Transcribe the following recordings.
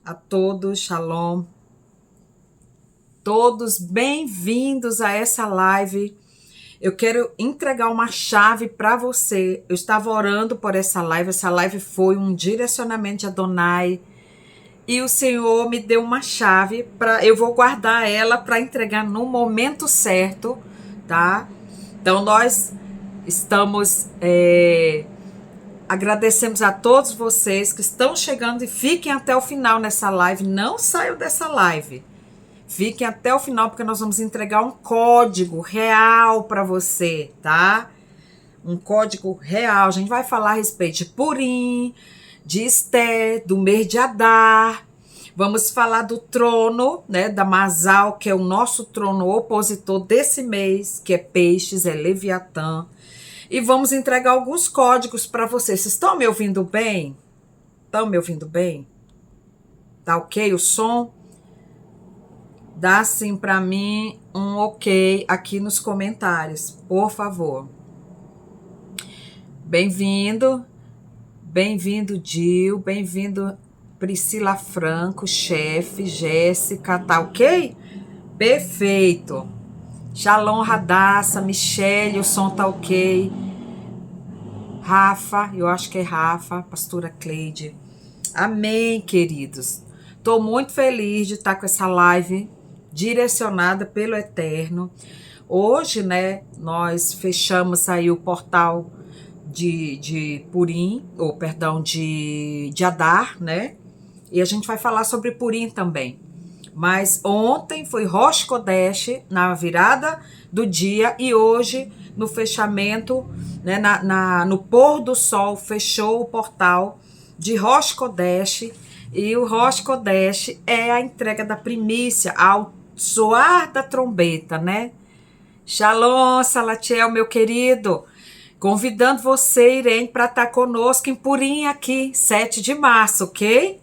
A todos, shalom. Todos bem-vindos a essa live. Eu quero entregar uma chave para você. Eu estava orando por essa live. Essa live foi um direcionamento de Adonai. E o Senhor me deu uma chave para eu vou guardar ela para entregar no momento certo, tá? Então nós estamos agradecemos a todos vocês que estão chegando e fiquem até o final nessa live. Não saiam dessa live. Fiquem até o final porque nós vamos entregar um código real para você, tá? Um código real. A gente vai falar a respeito de Purim, de Esté, do mês de Adar. Vamos falar do trono, né, da Mazal, que é o nosso trono opositor desse mês, que é Peixes, é Leviatã. E vamos entregar alguns códigos para vocês. Vocês estão me ouvindo bem? Estão me ouvindo bem? Tá ok o som? Dá sim para mim um ok aqui nos comentários, por favor. Bem-vindo Dil, bem-vindo Priscila Franco, chefe, Jéssica, tá ok? Perfeito. Shalom Radassa, Michele, o som tá ok. Rafa, eu acho que é Rafa, pastora Cleide. Amém, queridos. Tô muito feliz de estar com essa live direcionada pelo Eterno. Hoje, né, nós fechamos aí o portal de Purim, ou perdão, de Adar, né? E a gente vai falar sobre Purim também. Mas ontem foi Rosh Kodesh, na virada do dia, e hoje, no fechamento, né, no pôr do sol, fechou o portal de Rosh Kodesh, e o Rosh Kodesh é a entrega da primícia ao soar da trombeta, né? Shalom, Salatiel, meu querido, convidando você, Irene, para estar conosco em Purim aqui, 7 de março, ok?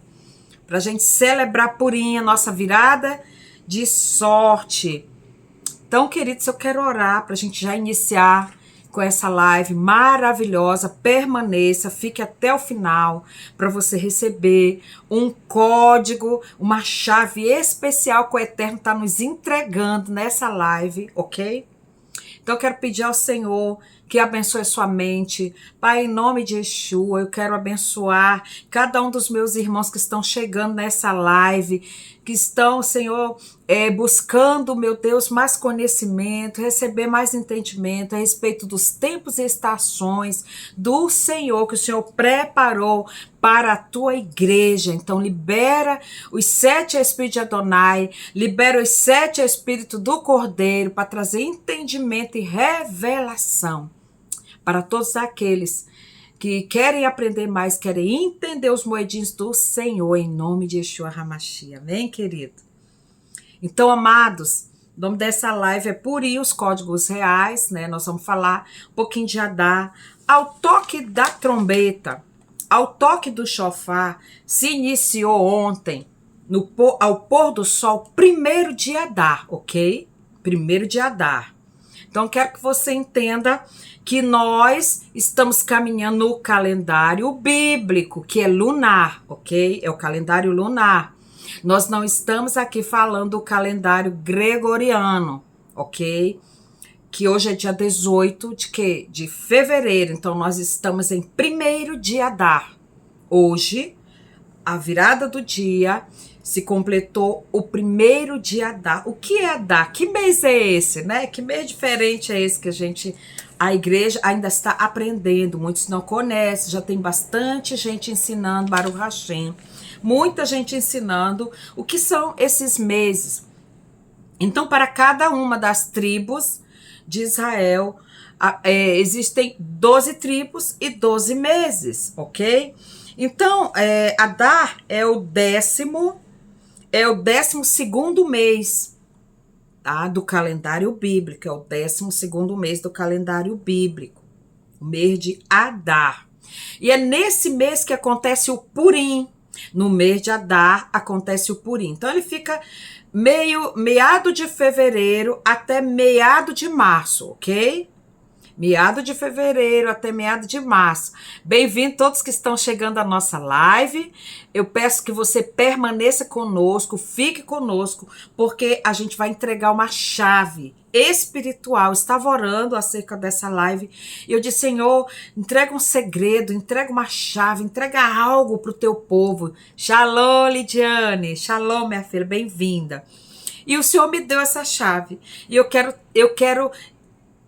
Para a gente celebrar Purim, a nossa virada de sorte. Então, queridos, eu quero orar para a gente já iniciar com essa live maravilhosa. Permaneça, fique até o final para você receber um código, uma chave especial que o Eterno está nos entregando nessa live, ok? Então eu quero pedir ao Senhor que abençoe a sua mente. Pai, em nome de Yeshua, eu quero abençoar cada um dos meus irmãos que estão chegando nessa live, que estão, Senhor, buscando, meu Deus, mais conhecimento, receber mais entendimento a respeito dos tempos e estações do Senhor, que o Senhor preparou para a tua igreja. Então libera os 7 Espíritos de Adonai, libera os 7 Espíritos do Cordeiro para trazer entendimento e revelação para todos aqueles que querem aprender mais, querem entender os moedinhos do Senhor, em nome de Yeshua HaMashiach. Amém, querido? Então, amados, o nome dessa live é Purim, os códigos reais, né? Nós vamos falar um pouquinho de Adar. Ao toque da trombeta, ao toque do shofar, se iniciou ontem, ao pôr do sol, 1º de Adar, ok? 1º de Adar. Então, quero que você entenda que nós estamos caminhando no calendário bíblico, que é lunar, ok? É o calendário lunar. Nós não estamos aqui falando do calendário gregoriano, ok? Que hoje é dia 18 de quê? De fevereiro. Então, nós estamos em 1º de Adar. Hoje, a virada do dia, se completou o 1º de Adar. O que é Adar? Que mês é esse, né? Que mês diferente é esse que a igreja ainda está aprendendo? Muitos não conhecem, já tem bastante gente ensinando, Baruch Hashem. Muita gente ensinando o que são esses meses. Então, para cada uma das tribos de Israel, existem 12 tribos e 12 meses, ok? Então, Adar é o 12º mês, tá? Do calendário bíblico, é o 12º mês do calendário bíblico, o mês de Adar. E é nesse mês que acontece o Purim. No mês de Adar acontece o Purim. Então ele fica meado de fevereiro até meado de março, ok? meado de fevereiro até meado de março. Bem-vindo todos que estão chegando à nossa live. Eu peço que você permaneça conosco, fique conosco, porque a gente vai entregar uma chave espiritual. Eu estava orando acerca dessa live e eu disse: Senhor, entrega um segredo, entrega uma chave, entrega algo para o teu povo. Shalom, Lidiane. Shalom, minha filha, bem-vinda. E o Senhor me deu essa chave e eu quero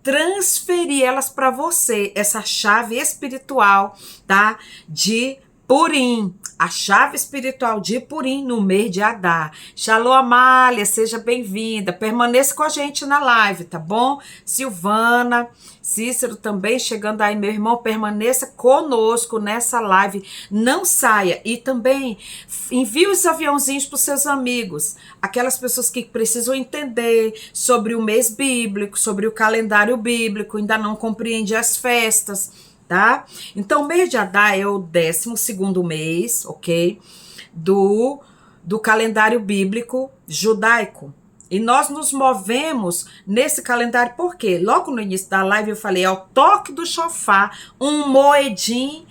transferir elas para você, essa chave espiritual, tá? De Purim, a chave espiritual de Purim no mês de Adar. Shalom, Amália, seja bem-vinda. Permaneça com a gente na live, tá bom? Silvana, Cícero também chegando aí, meu irmão, permaneça conosco nessa live. Não saia e também envie os aviãozinhos para os seus amigos, aquelas pessoas que precisam entender sobre o mês bíblico, sobre o calendário bíblico, ainda não compreende as festas, tá? Então, o mês de Adar é o 12º mês, ok? Do calendário bíblico judaico. E nós nos movemos nesse calendário, por quê? Logo no início da live eu falei, ao toque do shofar, um moedim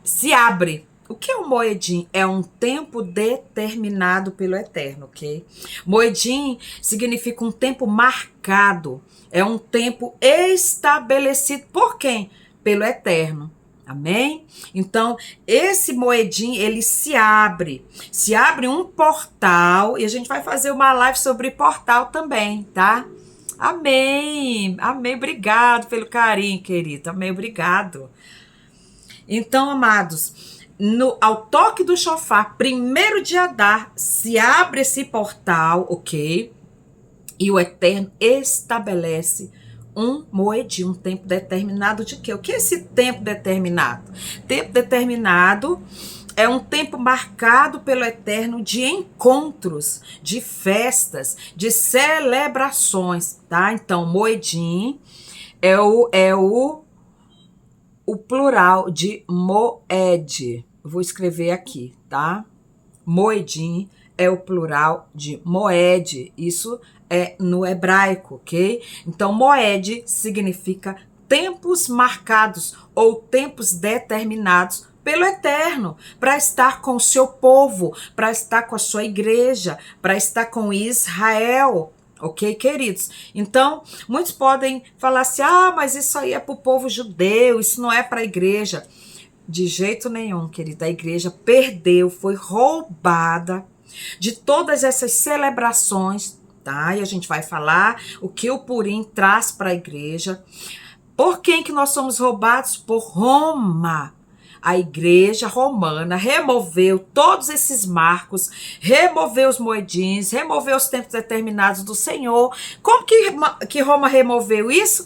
se abre. O que é um moedim? É um tempo determinado pelo Eterno, ok? Moedim significa um tempo marcado, é um tempo estabelecido por quem? Pelo Eterno. Amém? Então, esse moedim, ele se abre um portal, e a gente vai fazer uma live sobre portal também, tá? Amém, amém, obrigado pelo carinho, querido, amém, obrigado. Então, amados, ao toque do shofar, 1º de Adar, se abre esse portal, ok? E o Eterno estabelece um moedim, um tempo determinado de quê? O que é esse tempo determinado? Tempo determinado é um tempo marcado pelo Eterno de encontros, de festas, de celebrações, tá? Então, moedim é o plural de moed. Vou escrever aqui, tá? Moedim é o plural de moed. Isso é no hebraico, ok? Então, moed significa tempos marcados ou tempos determinados pelo Eterno, para estar com o seu povo, para estar com a sua igreja, para estar com Israel. Ok, queridos? Então, muitos podem falar assim, mas isso aí é para o povo judeu, isso não é para a igreja. De jeito nenhum, querida. A igreja perdeu, foi roubada de todas essas celebrações, tá? E a gente vai falar o que o Purim traz para a igreja. Por quem que nós somos roubados? Por Roma. A igreja romana removeu todos esses marcos, removeu os moedins, removeu os tempos determinados do Senhor. Como que Roma removeu isso?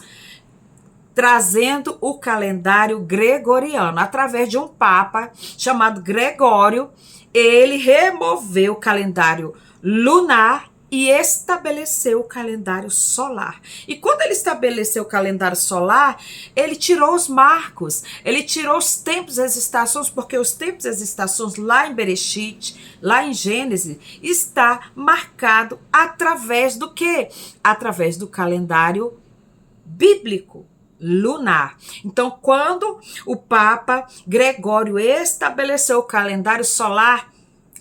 Trazendo o calendário gregoriano, através de um papa chamado Gregório. Ele removeu o calendário lunar e estabeleceu o calendário solar. E quando ele estabeleceu o calendário solar, ele tirou os marcos, ele tirou os tempos e as estações, porque os tempos e as estações lá em Bereshit, lá em Gênesis, está marcado através do quê? Através do calendário bíblico lunar. Então, quando o Papa Gregório estabeleceu o calendário solar,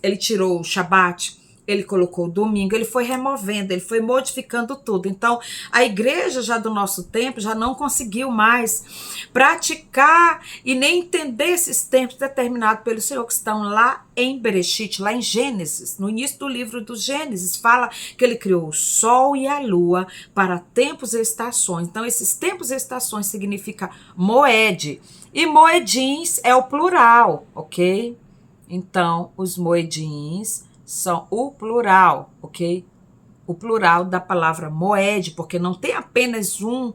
ele tirou o Shabat, ele colocou o domingo, ele foi removendo, ele foi modificando tudo. Então, a igreja já do nosso tempo já não conseguiu mais praticar e nem entender esses tempos determinados pelo Senhor, que estão lá em Bereshit, lá em Gênesis. No início do livro do Gênesis, fala que ele criou o sol e a lua para tempos e estações. Então, esses tempos e estações significa moed. E moedins é o plural, ok? Então, os moedins são o plural, ok? O plural da palavra moed, porque não tem apenas um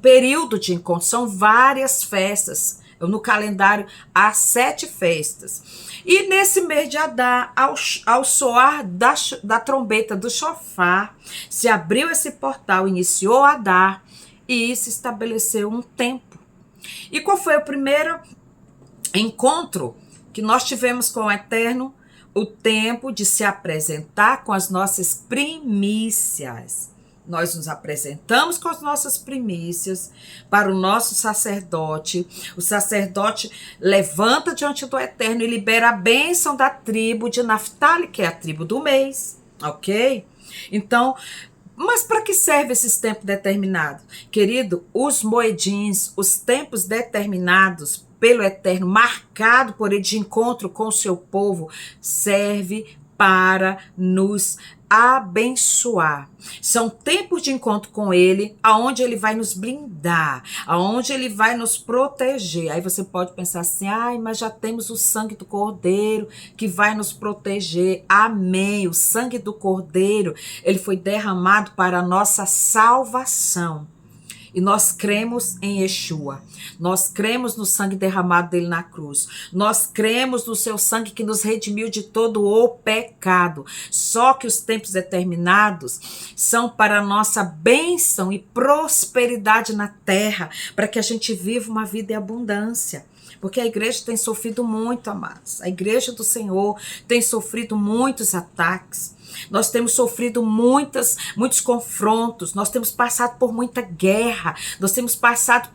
período de encontro, são várias festas. No calendário há 7 festas. E nesse mês de Adar, ao soar da trombeta do shofar, se abriu esse portal, iniciou Adar e se estabeleceu um tempo. E qual foi o primeiro encontro que nós tivemos com o Eterno? O tempo de se apresentar com as nossas primícias. Nós nos apresentamos com as nossas primícias para o nosso sacerdote. O sacerdote levanta diante do Eterno e libera a bênção da tribo de Naftali, que é a tribo do mês, ok? Então, mas para que serve esses tempos determinados? Querido, os moedins, os tempos determinados pelo Eterno, marcado por ele de encontro com o seu povo, serve para nos abençoar. São tempos de encontro com ele, aonde ele vai nos blindar, aonde ele vai nos proteger. Aí você pode pensar assim, ai, mas já temos o sangue do Cordeiro que vai nos proteger. Amém. O sangue do Cordeiro, ele foi derramado para a nossa salvação. E nós cremos em Yeshua. Nós cremos no sangue derramado dele na cruz. Nós cremos no seu sangue que nos redimiu de todo o pecado. Só que os tempos determinados são para a nossa bênção e prosperidade na terra, para que a gente viva uma vida em abundância. Porque a igreja tem sofrido muito, amados. A igreja do Senhor tem sofrido muitos ataques. Nós temos sofrido muitos confrontos, nós temos passado por muita guerra, nós temos passado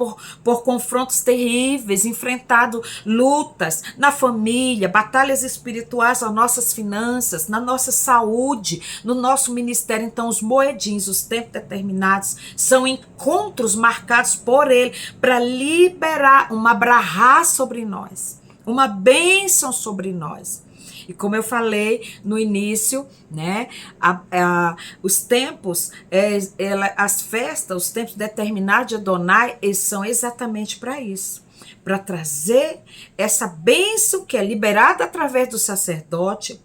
por confrontos terríveis, enfrentado lutas na família, batalhas espirituais nas nossas finanças, na nossa saúde, no nosso ministério. Então os moedins, os tempos determinados, são encontros marcados por ele para liberar uma brahá sobre nós, uma bênção sobre nós. E como eu falei no início, né, os tempos, as festas, os tempos determinados de Adonai, eles são exatamente para isso. Para trazer essa bênção que é liberada através do sacerdote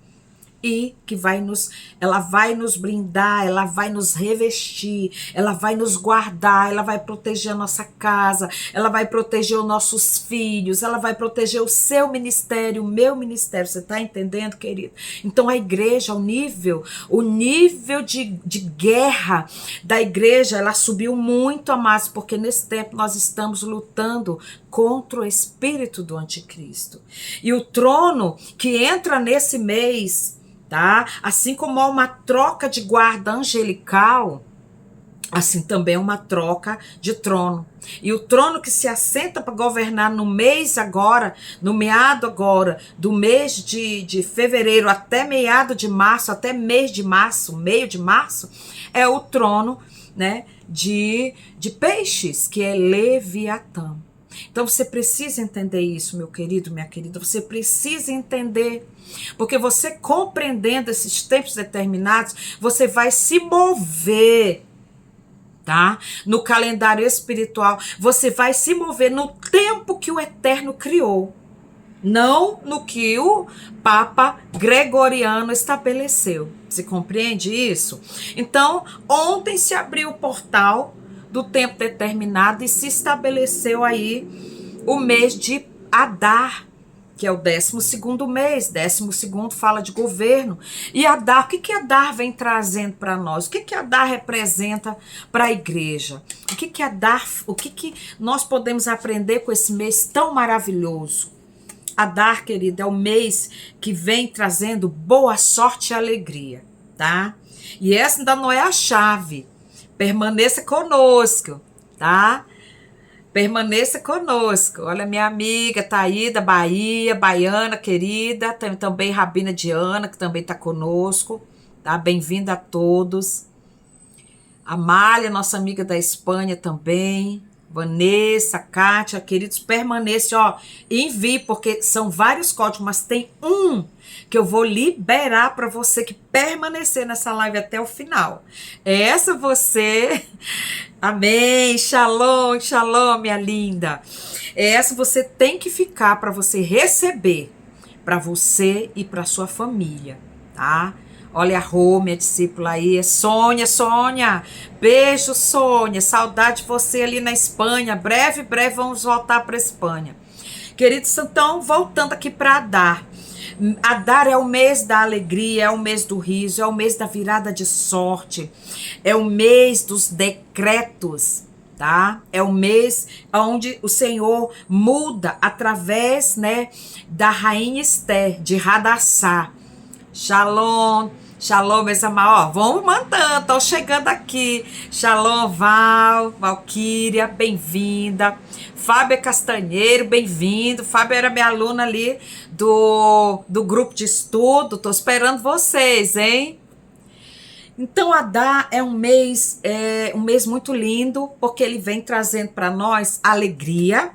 e que ela vai nos blindar, ela vai nos revestir, ela vai nos guardar, ela vai proteger a nossa casa, ela vai proteger os nossos filhos, ela vai proteger o seu ministério, o meu ministério. Você está entendendo, querido? Então a igreja, o nível de guerra da igreja, ela subiu muito, amados, porque nesse tempo nós estamos lutando contra o espírito do anticristo. E o trono que entra nesse mês, tá? Assim como há uma troca de guarda angelical, assim também é uma troca de trono. E o trono que se assenta para governar no mês agora, no meado agora, do mês de fevereiro até meado de março, até mês de março, meio de março, é o trono, né, de peixes, que é Leviatã. Então você precisa entender isso, meu querido, minha querida, você precisa entender, porque você compreendendo esses tempos determinados, você vai se mover, tá? No calendário espiritual, você vai se mover no tempo que o Eterno criou, não no que o Papa Gregoriano estabeleceu. Você compreende isso? Então, ontem se abriu o portal do tempo determinado e se estabeleceu aí o mês de Adar, que é o 12º mês. 12º fala de governo. E Adar, o que Adar vem trazendo para nós? O que Adar representa para a igreja? O que Adar, o que nós podemos aprender com esse mês tão maravilhoso? Adar, querida, é o mês que vem trazendo boa sorte e alegria, tá? E essa ainda não é a chave. Permaneça conosco, tá? Permaneça conosco. Olha, minha amiga tá aí da Bahia, baiana querida, tem também Rabina Diana, que também tá conosco, tá? Bem-vinda a todos. Amália, nossa amiga da Espanha também. Vanessa, Kátia, queridos, permaneçam, ó, envie, porque são vários códigos, mas tem um que eu vou liberar para você que permanecer nessa live até o final. Essa você, amém, shalom, shalom, minha linda. Essa você tem que ficar para você receber, para você e para sua família, tá? Olha a Rô, minha discípula aí, Sônia, beijo, Sônia, saudade de você ali na Espanha, breve vamos voltar para a Espanha. Queridos, então, voltando aqui para Adar. Adar é o mês da alegria, é o mês do riso, é o mês da virada de sorte, é o mês dos decretos, tá? É o mês onde o Senhor muda através, né, da rainha Esther, de Hadassah. Shalom, Shalom, meus amados. Ó, vamos mandando, estão chegando aqui. Shalom, Valquíria, bem-vinda. Fábio Castanheiro, bem-vindo. Fábio era minha aluna ali do grupo de estudo. Tô esperando vocês, hein? Então, Adar é um mês muito lindo, porque ele vem trazendo para nós alegria.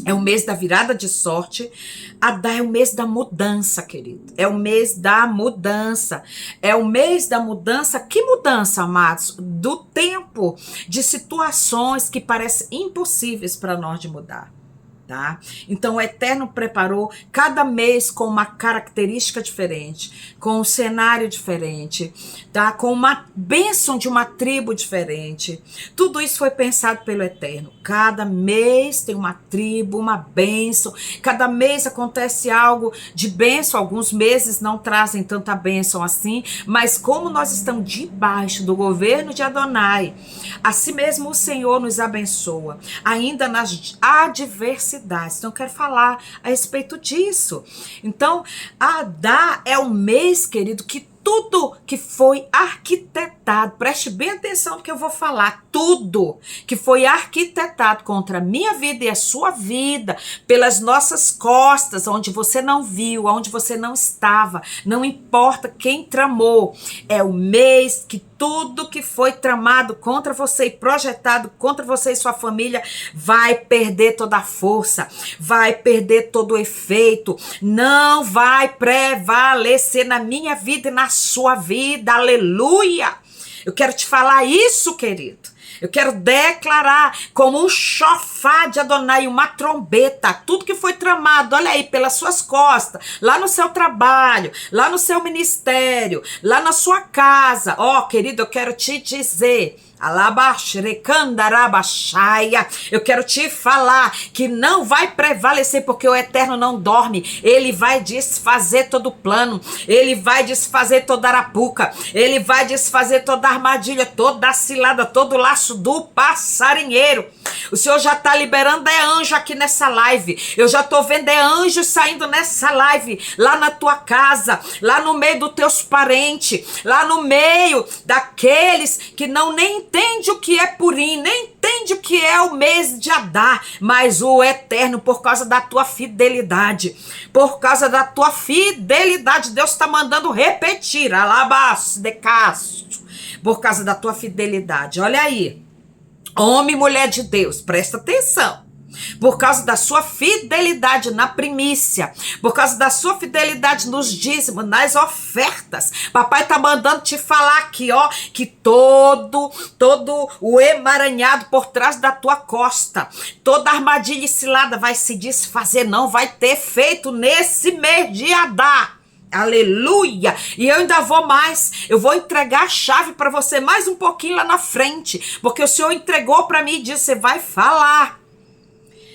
É o mês da virada de sorte. Adar é o mês da mudança, querido. É o mês da mudança. É o mês da mudança. Que mudança, amados? Do tempo, de situações que parecem impossíveis para nós de mudar. Tá? Então o Eterno preparou cada mês com uma característica diferente, com um cenário diferente, tá? Com uma bênção de uma tribo diferente. Tudo isso foi pensado pelo Eterno. Cada mês tem uma tribo, uma bênção. Cada mês acontece algo de bênção. Alguns meses não trazem tanta bênção assim, mas como nós estamos debaixo do governo de Adonai, assim mesmo o Senhor nos abençoa, ainda nas adversidades. Então eu quero falar a respeito disso. Então, Adar é um mês, querido, que tudo que foi arquitetado, preste bem atenção no que eu vou falar, tudo que foi arquitetado contra a minha vida e a sua vida, pelas nossas costas, onde você não viu, onde você não estava, não importa quem tramou, é o mês que tudo que foi tramado contra você e projetado contra você e sua família vai perder toda a força, vai perder todo o efeito, não vai prevalecer na minha vida e na sua vida, aleluia! Eu quero te falar isso, querido. Eu quero declarar como um chofar de Adonai, uma trombeta, tudo que foi tramado, olha aí, pelas suas costas, lá no seu trabalho, lá no seu ministério, lá na sua casa. Ó, querido, eu quero te dizer, eu quero te falar que não vai prevalecer, porque o Eterno não dorme. Ele vai desfazer todo o plano, ele vai desfazer toda a arapuca, ele vai desfazer toda a armadilha, toda a cilada, todo o laço do passarinheiro. O Senhor já está liberando anjo aqui nessa live. Eu já estou vendo anjos saindo nessa live, lá na tua casa, lá no meio dos teus parentes, lá no meio daqueles que nem entende o que é Purim, nem entende o que é o mês de Adar, mas o Eterno, por causa da tua fidelidade, por causa da tua fidelidade, Deus está mandando repetir, alabás de casto, por causa da tua fidelidade. Olha aí, homem e mulher de Deus, presta atenção. Por causa da sua fidelidade na primícia, por causa da sua fidelidade nos dízimos, nas ofertas, papai tá mandando te falar aqui, ó, que todo o emaranhado por trás da tua costa, toda armadilha e cilada vai se desfazer, não vai ter efeito nesse mês de Adar. Aleluia! E eu ainda vou mais, eu vou entregar a chave para você mais um pouquinho lá na frente, porque o Senhor entregou para mim e disse, você vai falar.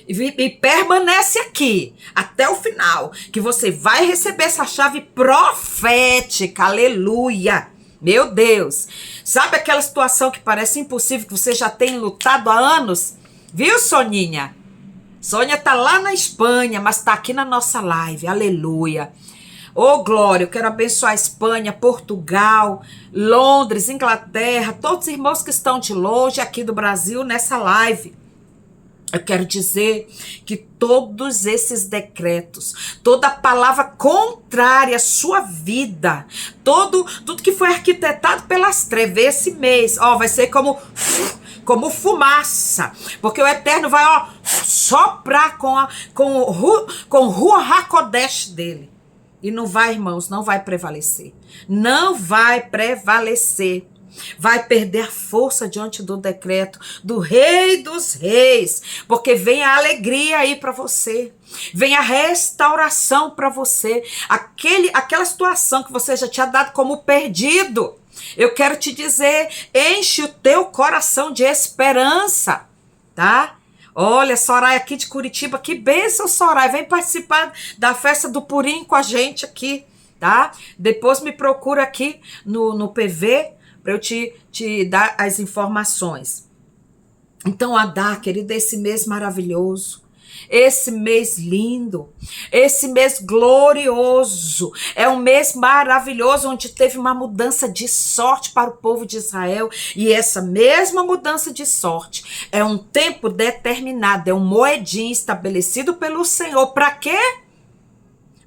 E permanece aqui até o final, que você vai receber essa chave profética, aleluia, meu Deus. Sabe aquela situação que parece impossível, que você já tem lutado há anos? Viu, Soninha? Sônia tá lá na Espanha, mas tá aqui na nossa live, aleluia. Ô, glória, eu quero abençoar a Espanha, Portugal, Londres, Inglaterra, todos os irmãos que estão de longe aqui do Brasil nessa live. Eu quero dizer que todos esses decretos, toda palavra contrária à sua vida, tudo que foi arquitetado pelas trevas esse mês, ó, vai ser como fumaça, porque o Eterno vai, ó, soprar com o Ruach HaKodesh dele. E não vai, irmãos, não vai prevalecer. Não vai prevalecer. Vai perder a força diante do decreto do Rei dos Reis, porque vem a alegria aí para você, vem a restauração para você, aquela situação que você já tinha dado como perdido. Eu quero te dizer, enche o teu coração de esperança, tá? Olha, Soraya aqui de Curitiba, que bênção, Soraya, vem participar da festa do Purim com a gente aqui, tá? Depois me procura aqui no PV, para eu te dar as informações. Então, Adar, querido, esse mês maravilhoso, esse mês lindo, esse mês glorioso, é um mês maravilhoso, onde teve uma mudança de sorte para o povo de Israel, e essa mesma mudança de sorte é um tempo determinado, é um moedinho estabelecido pelo Senhor. Para quê?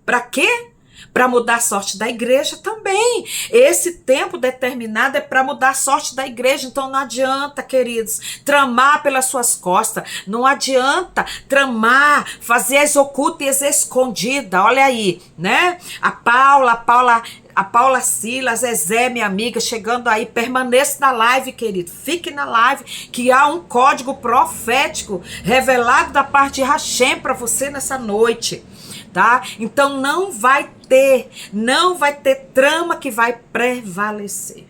Para quê? Para mudar a sorte da igreja também. Esse tempo determinado é para mudar a sorte da igreja. Então não adianta, queridos, tramar pelas suas costas. Não adianta tramar, fazer as ocultas e as escondidas. Olha aí, né? A Paula Silas, Zezé, minha amiga, chegando aí, permaneça na live, querido, fique na live, que há um código profético revelado da parte de Hashem para você nessa noite, tá? Então não vai ter trama que vai prevalecer.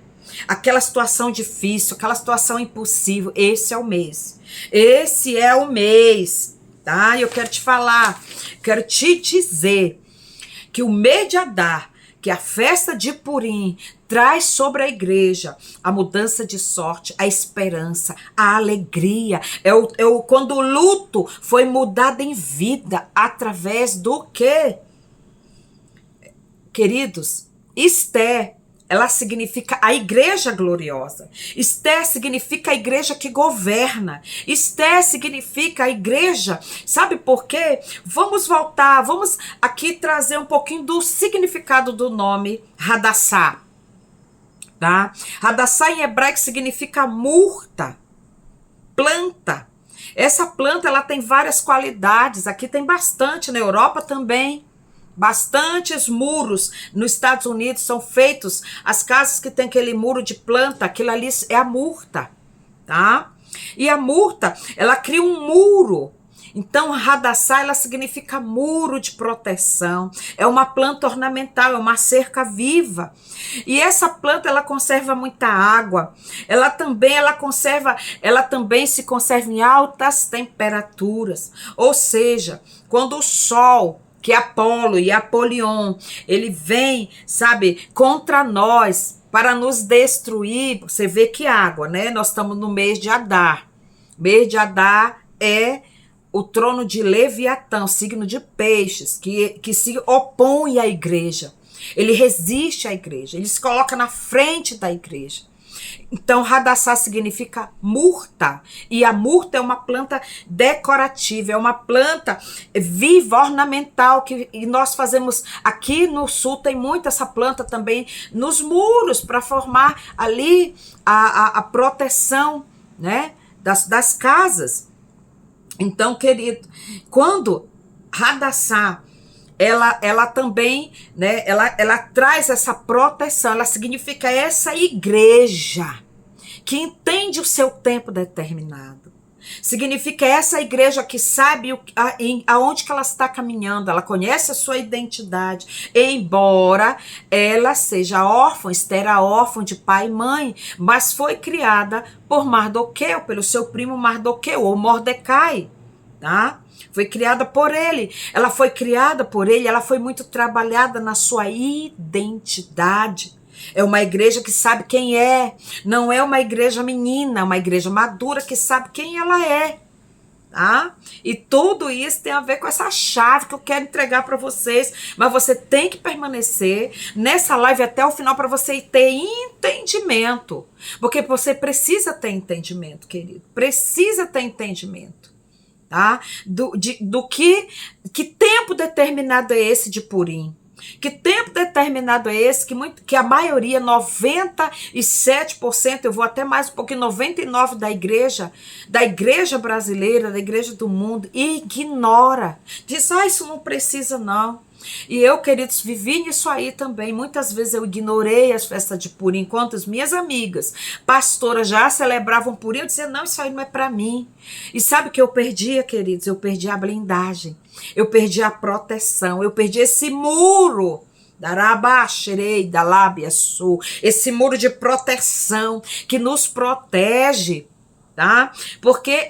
Aquela situação difícil, aquela situação impossível, esse é o mês, tá? Eu quero te falar, quero te dizer que o mês de Adar, que a festa de Purim traz sobre a igreja a mudança de sorte, a esperança, a alegria. Quando o luto foi mudado em vida através do quê? Queridos, Esté, ela significa a igreja gloriosa. Esté significa a igreja que governa. Esté significa a igreja. Sabe por quê? Vamos voltar, vamos aqui trazer um pouquinho do significado do nome Hadassah. Tá? Hadassah em hebraico significa murta, planta. Essa planta ela tem várias qualidades. Aqui tem bastante, na Europa também. Bastantes muros nos Estados Unidos são feitos, as casas que tem aquele muro de planta, aquilo ali é a murta, tá? E a murta, ela cria um muro. Então, Hadassah, ela significa muro de proteção. É uma planta ornamental, é uma cerca viva. E essa planta, ela conserva muita água. Ela também se conserva em altas temperaturas. Ou seja, quando o sol, que é Apolo e Apolion, ele vem, sabe, contra nós para nos destruir. Você vê que água, né? Nós estamos no mês de Adar. Mês de Adar é o trono de Leviatã, signo de peixes, que se opõe à igreja. Ele resiste à igreja, ele se coloca na frente da igreja. Então, Hadassah significa murta, e a murta é uma planta decorativa, é uma planta viva, ornamental, e nós fazemos aqui no sul, tem muito essa planta também nos muros, para formar ali a proteção, né, das casas. Então, querido, quando Hadassah, ela também, né, ela traz essa proteção, ela significa essa igreja que entende o seu tempo determinado. Significa essa igreja que sabe aonde que ela está caminhando, ela conhece a sua identidade, embora ela seja órfã, Esther era órfã de pai e mãe, mas foi criada por Mardoqueu, pelo seu primo Mardoqueu, ou Mordecai, tá? Foi criada por ele, ela foi criada por ele, ela foi muito trabalhada na sua identidade. É uma igreja que sabe quem é, não é uma igreja menina, é uma igreja madura que sabe quem ela é, tá? E tudo isso tem a ver com essa chave que eu quero entregar para vocês, mas você tem que permanecer nessa live até o final para você ter entendimento, porque você precisa ter entendimento, querido, precisa ter entendimento. Tá? Que tempo determinado é esse de Purim? Que tempo determinado é esse que a maioria, 97%, eu vou até mais um pouquinho, 99% da igreja brasileira, da igreja do mundo, ignora. Diz, isso não precisa não. E eu, queridos, vivi nisso aí também. Muitas vezes eu ignorei as festas de Purim, enquanto as minhas amigas pastoras já celebravam Purim, eu dizia, não, isso aí não é para mim. E sabe o que eu perdia, queridos? Eu perdi a blindagem, eu perdi a proteção, eu perdi esse muro, esse muro de proteção que nos protege. Tá? Porque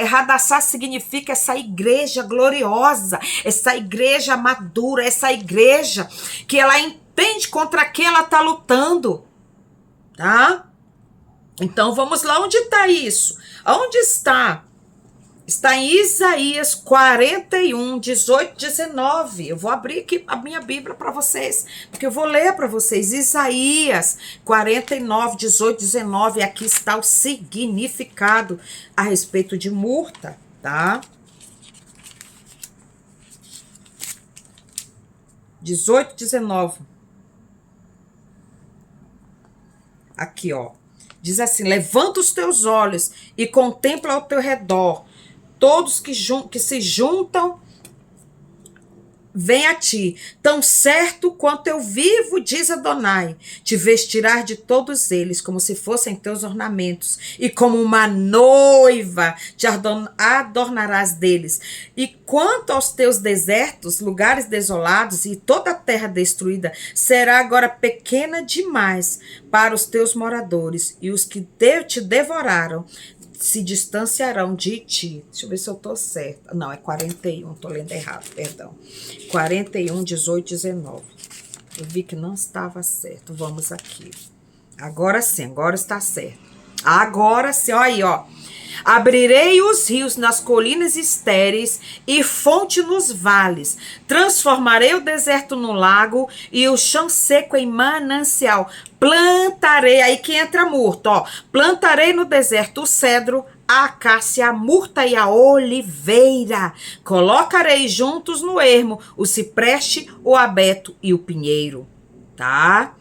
Hadassah significa essa igreja gloriosa, essa igreja madura, essa igreja que ela entende contra quem ela está lutando, tá? Então vamos lá, onde está isso? Onde está Está em Isaías 41, 18, 19. Eu vou abrir aqui a minha Bíblia para vocês, porque eu vou ler para vocês. Isaías 49, 18, 19. Aqui está o significado a respeito de murta, tá? 18, 19. Aqui, ó. Diz assim: levanta os teus olhos e contempla ao teu redor. Todos que se juntam, vem a ti. Tão certo quanto eu vivo, diz Adonai, te vestirás de todos eles, como se fossem teus ornamentos, e como uma noiva te adornarás deles. E quanto aos teus desertos, lugares desolados e toda a terra destruída, será agora pequena demais para os teus moradores, e os que te devoraram se distanciarão de ti. Deixa eu ver se eu tô certa. Não, é 41, tô lendo errado, perdão. 41, 18, 19. Eu vi que não estava certo. Vamos aqui. Agora sim, agora está certo. Agora sim, olha aí, ó. Abrirei os rios nas colinas estéreis e fonte nos vales. Transformarei o deserto no lago e o chão seco em manancial. Plantarei, aí que entra murta, ó. Plantarei no deserto o cedro, a acácia, a murta e a oliveira. Colocarei juntos no ermo o cipreste, o abeto e o pinheiro, tá?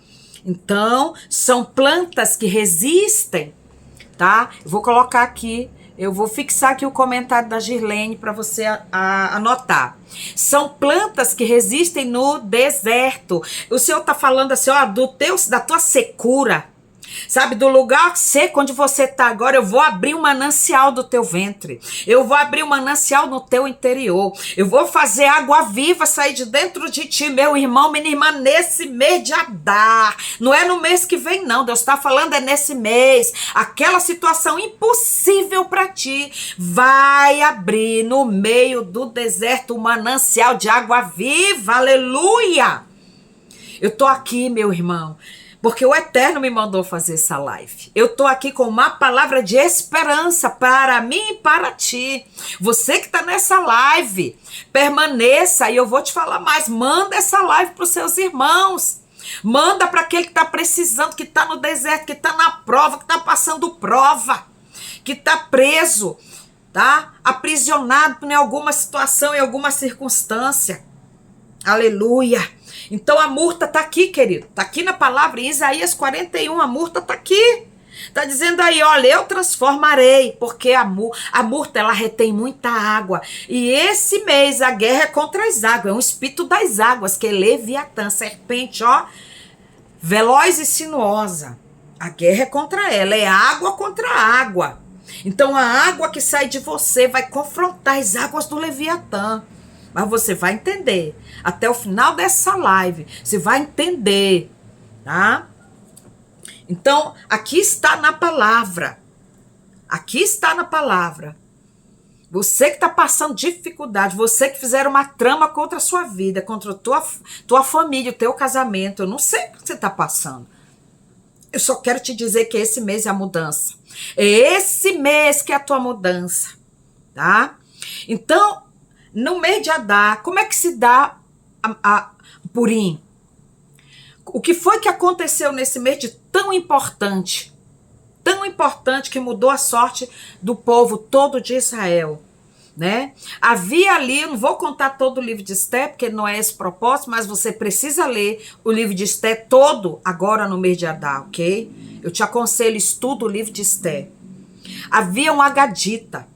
Então, são plantas que resistem, tá? Eu vou colocar aqui, eu vou fixar aqui o comentário da Girlene para você anotar. São plantas que resistem no deserto. O Senhor tá falando assim, ó, da tua secura, sabe, do lugar seco onde você está agora. Eu vou abrir um manancial do teu ventre, eu vou abrir um manancial no teu interior, eu vou fazer água viva sair de dentro de ti, meu irmão, minha irmã, nesse mês de Adar. Não é no mês que vem não, Deus está falando é nesse mês. Aquela situação impossível para ti vai abrir no meio do deserto um manancial de água viva, aleluia. Eu tô aqui, meu irmão, porque o Eterno me mandou fazer essa live. Eu tô aqui com uma palavra de esperança para mim e para ti. Você que está nessa live, permaneça, e eu vou te falar mais. Manda essa live para os seus irmãos. Manda para aquele que está precisando, que está no deserto, que está na prova, que está passando prova, que está preso, tá? Aprisionado em alguma situação, em alguma circunstância. Aleluia. Então a murta está aqui, querido. Está aqui na palavra, em Isaías 41, a murta está aqui. Está dizendo aí, olha, eu transformarei, porque a murta, ela retém muita água. E esse mês a guerra é contra as águas, é um espírito das águas, que é Leviatã, serpente, ó, veloz e sinuosa. A guerra é contra ela, é água contra água. Então a água que sai de você vai confrontar as águas do Leviatã. Mas você vai entender. Até o final dessa live, você vai entender, tá? Então, aqui está na palavra. Aqui está na palavra. Você que está passando dificuldade, você que fizeram uma trama contra a sua vida, contra a tua família, o teu casamento, eu não sei o que você está passando. Eu só quero te dizer que esse mês é a mudança. É esse mês que é a tua mudança, tá? Então, no mês de Adar, como é que se dá a Purim? O que foi que aconteceu nesse mês de tão importante que mudou a sorte do povo todo de Israel, né? Havia ali, eu não vou contar todo o livro de Esté, porque não é esse propósito, mas você precisa ler o livro de Esté todo agora no mês de Adar, ok? Eu te aconselho, estuda o livro de Esté. Havia um agadita,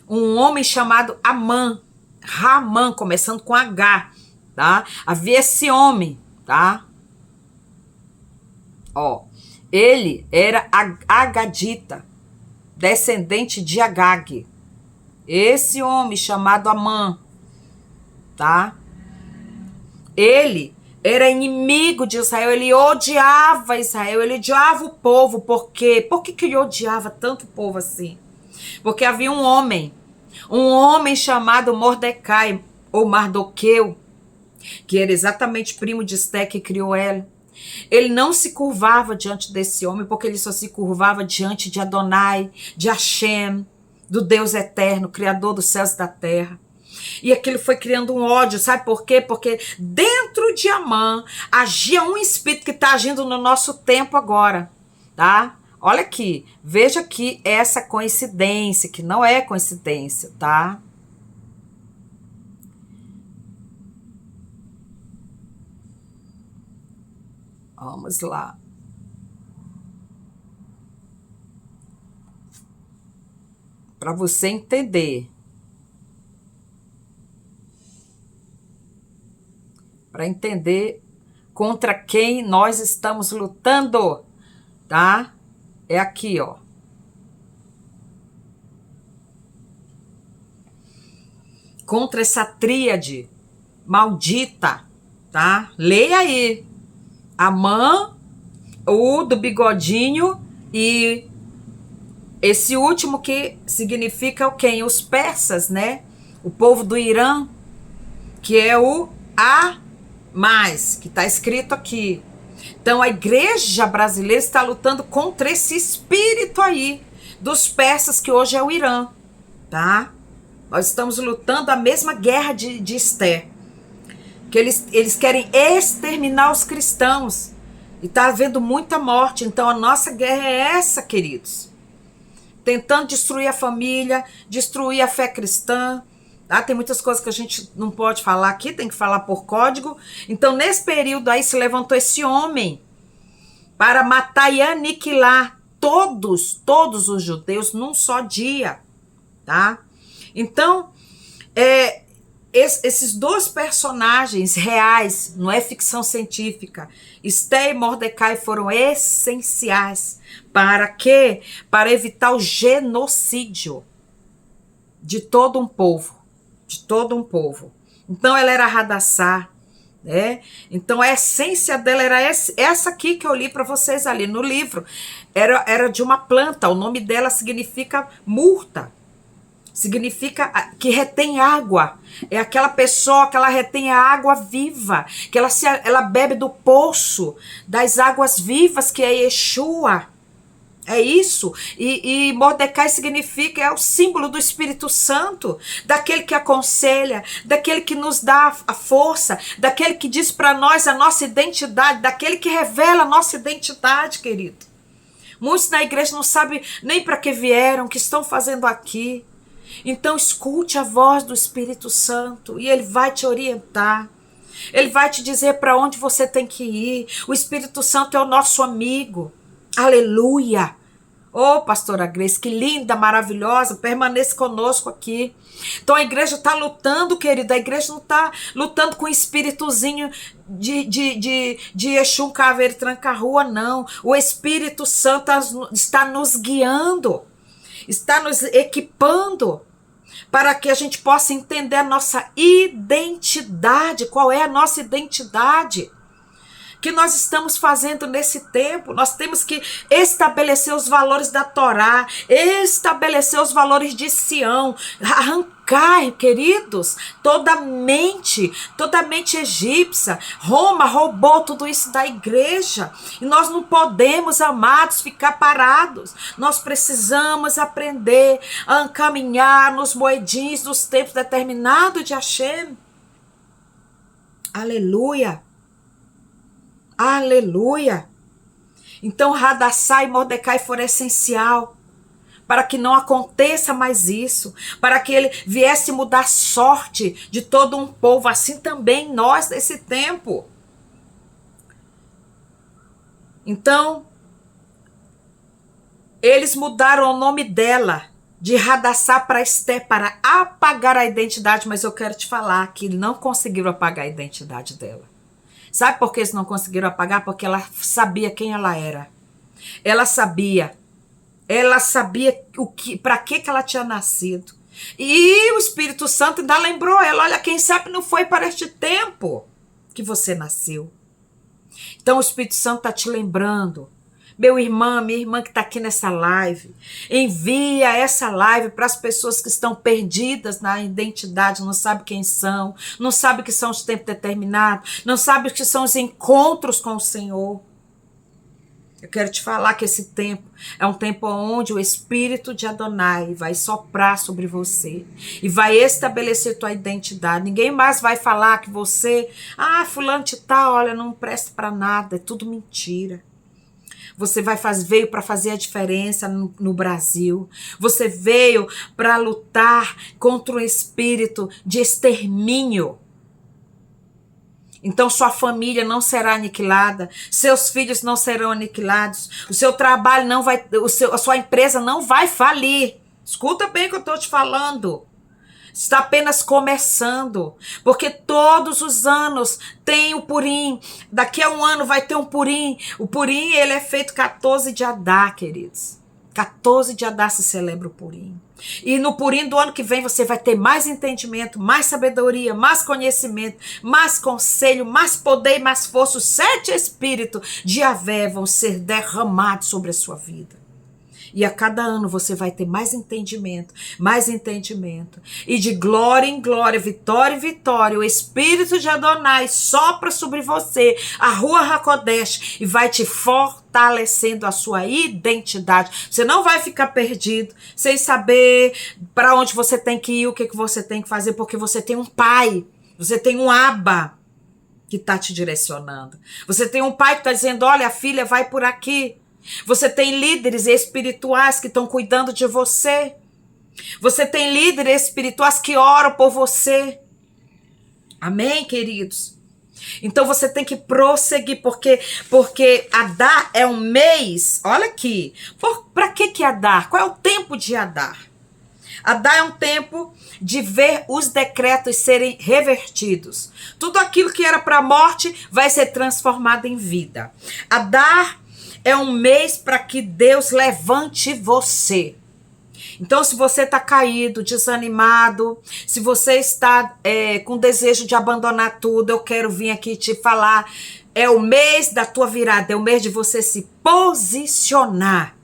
um homem chamado Amã, Ramã, começando com H, tá? Havia esse homem, tá? Ó, ele era agadita, descendente de Agag. Esse homem chamado Amã, tá? Ele era inimigo de Israel, ele odiava Israel, ele odiava o povo. Por quê? Por que ele odiava tanto o povo assim? Porque havia um homem chamado Mordecai, ou Mardoqueu, que era exatamente primo de Esté, que criou ela. Ele não se curvava diante desse homem, porque ele só se curvava diante de Adonai, de Hashem, do Deus eterno, Criador dos céus e da terra. E aquilo foi criando um ódio, sabe por quê? Porque dentro de Amã agia um espírito que está agindo no nosso tempo agora, tá? Olha aqui, veja aqui essa coincidência, que não é coincidência, tá? Vamos lá. Para você entender. Para entender contra quem nós estamos lutando, tá? É aqui, ó. Contra essa tríade maldita, tá? Leia aí. Amã, o do bigodinho e esse último que significa o quem? Os persas, né? O povo do Irã, que é o A+, que está escrito aqui. Então a igreja brasileira está lutando contra esse espírito aí dos persas, que hoje é o Irã, tá? Nós estamos lutando a mesma guerra de Esther, que eles querem exterminar os cristãos e está havendo muita morte. Então a nossa guerra é essa, queridos, tentando destruir a família, destruir a fé cristã. Ah, tem muitas coisas que a gente não pode falar aqui, tem que falar por código. Então, nesse período aí, se levantou esse homem para matar e aniquilar todos os judeus num só dia, tá? Então, esses dois personagens reais, não é ficção científica, Esther e Mordecai, foram essenciais. Para quê? Para evitar o genocídio de todo um povo. De todo um povo. Então ela era Hadassah, né? Então a essência dela era essa aqui que eu li para vocês ali no livro. Era de uma planta, o nome dela significa murta, significa que retém água. É aquela pessoa que ela retém a água viva, que ela bebe do poço das águas vivas, que é Yeshua. É isso. E Mordecai significa, é o símbolo do Espírito Santo, daquele que aconselha, daquele que nos dá a força, daquele que diz para nós a nossa identidade, daquele que revela a nossa identidade, querido. Muitos na igreja não sabem nem para que vieram, o que estão fazendo aqui. Então escute a voz do Espírito Santo e ele vai te orientar. Ele vai te dizer para onde você tem que ir. O Espírito Santo é o nosso amigo. Aleluia! Oh, pastora Grace, que linda, maravilhosa, permaneça conosco aqui. Então a igreja está lutando, querida, a igreja não está lutando com o espíritozinho de Exum, Caveira e Tranca-Rua, não. O Espírito Santo está nos guiando, está nos equipando, para que a gente possa entender a nossa identidade. Qual é a nossa identidade que nós estamos fazendo nesse tempo? Nós temos que estabelecer os valores da Torá, estabelecer os valores de Sião, arrancar, queridos, toda mente egípcia. Roma roubou tudo isso da igreja e nós não podemos, amados, ficar parados. Nós precisamos aprender a caminhar nos moedins dos tempos determinados de Hashem. Aleluia! Aleluia! Então Hadassah e Mordecai foram essencial para que não aconteça mais isso, para que ele viesse mudar a sorte de todo um povo, assim também nós nesse tempo. Então, eles mudaram o nome dela de Hadassah para Esther, para apagar a identidade, mas eu quero te falar que não conseguiram apagar a identidade dela. Sabe por que eles não conseguiram apagar? Porque ela sabia quem ela era. Ela sabia para que ela tinha nascido. E o Espírito Santo ainda lembrou ela: olha, quem sabe não foi para este tempo que você nasceu. Então o Espírito Santo está te lembrando. Meu irmão, minha irmã que está aqui nessa live, envia essa live para as pessoas que estão perdidas na identidade, não sabem quem são, não sabem que são os tempos determinados, não sabem que são os encontros com o Senhor. Eu quero te falar que esse tempo é um tempo onde o Espírito de Adonai vai soprar sobre você e vai estabelecer tua identidade. Ninguém mais vai falar que você, fulano de tal, olha, não presta para nada, é tudo mentira. Você veio para fazer a diferença no Brasil. Você veio para lutar contra o espírito de extermínio. Então sua família não será aniquilada, seus filhos não serão aniquilados, o seu trabalho não vai, a sua empresa não vai falir. Escuta bem o que eu estou te falando. Está apenas começando, porque todos os anos tem o Purim. Daqui a um ano vai ter um Purim. O Purim, ele é feito 14 de Adar, queridos. 14 de Adar se celebra o Purim. E no Purim do ano que vem você vai ter mais entendimento, mais sabedoria, mais conhecimento, mais conselho, mais poder e mais força. Os 7 espíritos de Yahvé vão ser derramados sobre a sua vida. E a cada ano você vai ter mais entendimento. E de glória em glória, vitória em vitória, o Espírito de Adonai sopra sobre você, a Rua HaKodesh, e vai te fortalecendo a sua identidade. Você não vai ficar perdido, sem saber para onde você tem que ir, o que você tem que fazer, porque você tem um pai, você tem um Abba que está te direcionando. Você tem um pai que está dizendo, olha, filha, vai por aqui. Você tem líderes espirituais que estão cuidando de você. Você tem líderes espirituais que oram por você. Amém, queridos? Então você tem que prosseguir, porque Adar é um mês. Olha aqui. Para que Adar? Qual é o tempo de Adar? Adar é um tempo de ver os decretos serem revertidos. Tudo aquilo que era para a morte vai ser transformado em vida. Adar é um mês para que Deus levante você. Então, se você está caído, desanimado, se você está com desejo de abandonar tudo, eu quero vir aqui te falar. É o mês da tua virada, é o mês de você se posicionar.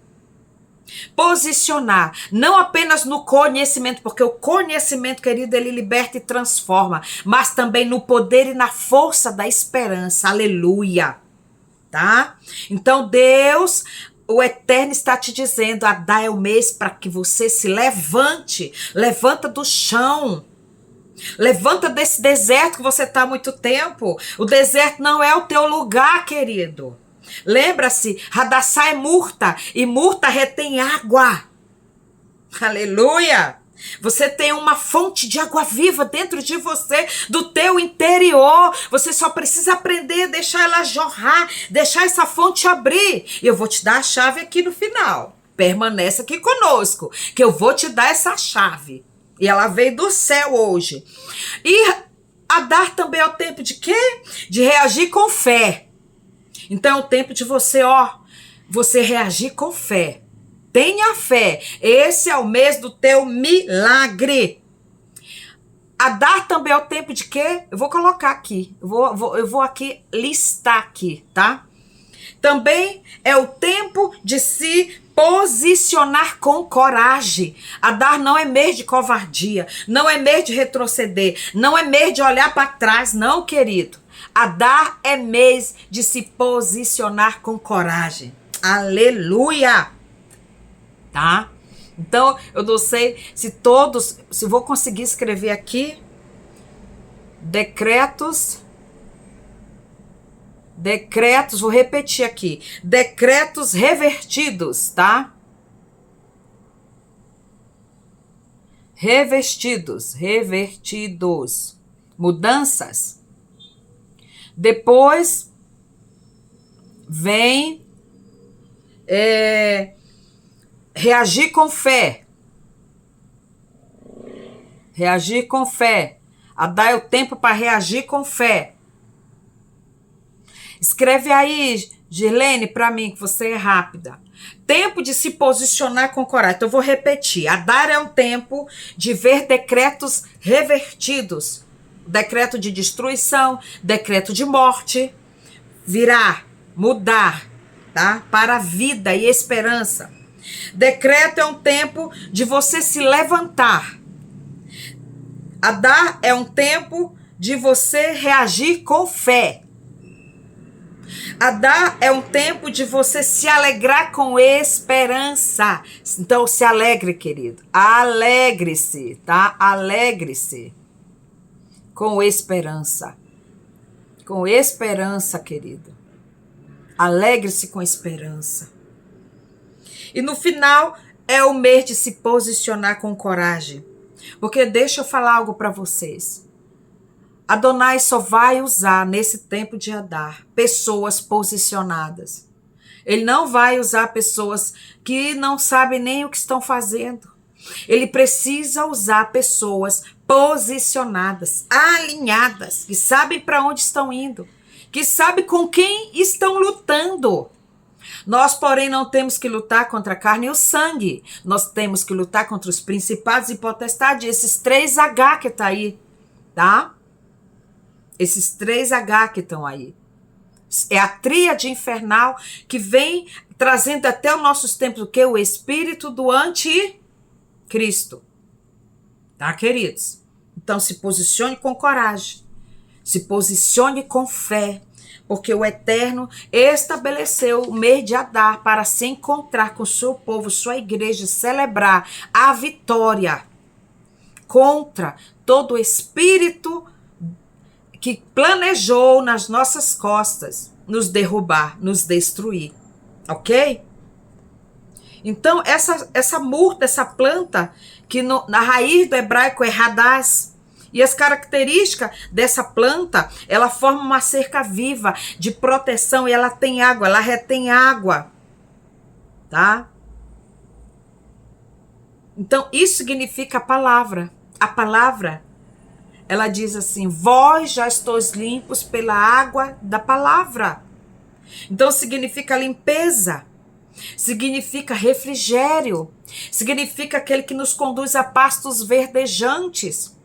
Posicionar, não apenas no conhecimento, porque o conhecimento, querido, ele liberta e transforma, mas também no poder e na força da esperança. Aleluia. Tá? Então Deus, o Eterno, está te dizendo, Adar é o mês para que você se levante, levanta do chão, levanta desse deserto que você está há muito tempo. O deserto não é o teu lugar, querido. Lembra-se, Hadassah é murta, e murta retém água. Aleluia! Você tem uma fonte de água viva dentro de você, do teu interior. Você só precisa aprender a deixar ela jorrar, deixar essa fonte abrir. E eu vou te dar a chave aqui no final. Permanece aqui conosco, que eu vou te dar essa chave. E ela veio do céu hoje. E Adar também é o tempo de quê? De reagir com fé. Então é o tempo de você, você reagir com fé. Tenha fé. Esse é o mês do teu milagre. Adar também é o tempo de quê? Eu vou colocar aqui. Eu vou aqui listar aqui, tá? Também é o tempo de se posicionar com coragem. Adar não é mês de covardia. Não é mês de retroceder. Não é mês de olhar para trás, não, querido. Adar é mês de se posicionar com coragem. Aleluia! Tá? Então, eu não sei se vou conseguir escrever aqui, decretos, vou repetir aqui, decretos revertidos, tá? Revertidos, mudanças. Depois vem reagir com fé. Reagir com fé. Adar é o tempo para reagir com fé. Escreve aí, Girlene, para mim, que você é rápida. Tempo de se posicionar com coragem. Então, eu vou repetir. Adar é um tempo de ver decretos revertidos. Decreto de destruição, decreto de morte. Virar, mudar, tá? Para a vida e esperança. Decreto é um tempo de você se levantar. Adar é um tempo de você reagir com fé. Adar é um tempo de você se alegrar com esperança. Então, se alegre, querido. Alegre-se, tá? Alegre-se com esperança. Com esperança, querido. Alegre-se com esperança. E no final, é o mês de se posicionar com coragem. Porque deixa eu falar algo para vocês. Adonai só vai usar nesse tempo de Adar pessoas posicionadas. Ele não vai usar pessoas que não sabem nem o que estão fazendo. Ele precisa usar pessoas posicionadas, alinhadas, que sabem para onde estão indo, que sabem com quem estão lutando. Nós, porém, não temos que lutar contra a carne e o sangue. Nós temos que lutar contra os principados e potestades, esses 3H que tá aí, tá? Esses 3H que estão aí. É a tríade infernal que vem trazendo até os nossos tempos o quê? O espírito do anticristo. Tá, queridos? Então se posicione com coragem. Se posicione com fé. Porque o Eterno estabeleceu o mês de Adar para se encontrar com o seu povo, sua igreja, celebrar a vitória contra todo o espírito que planejou nas nossas costas nos derrubar, nos destruir, ok? Então, essa murta, essa planta, que na raiz do hebraico é radaz, e as características dessa planta, ela forma uma cerca viva de proteção, e ela tem água, ela retém água, tá? Então, isso significa a palavra. A palavra, ela diz assim, vós já estáis limpos pela água da palavra. Então significa limpeza, significa refrigério, significa aquele que nos conduz a pastos verdejantes,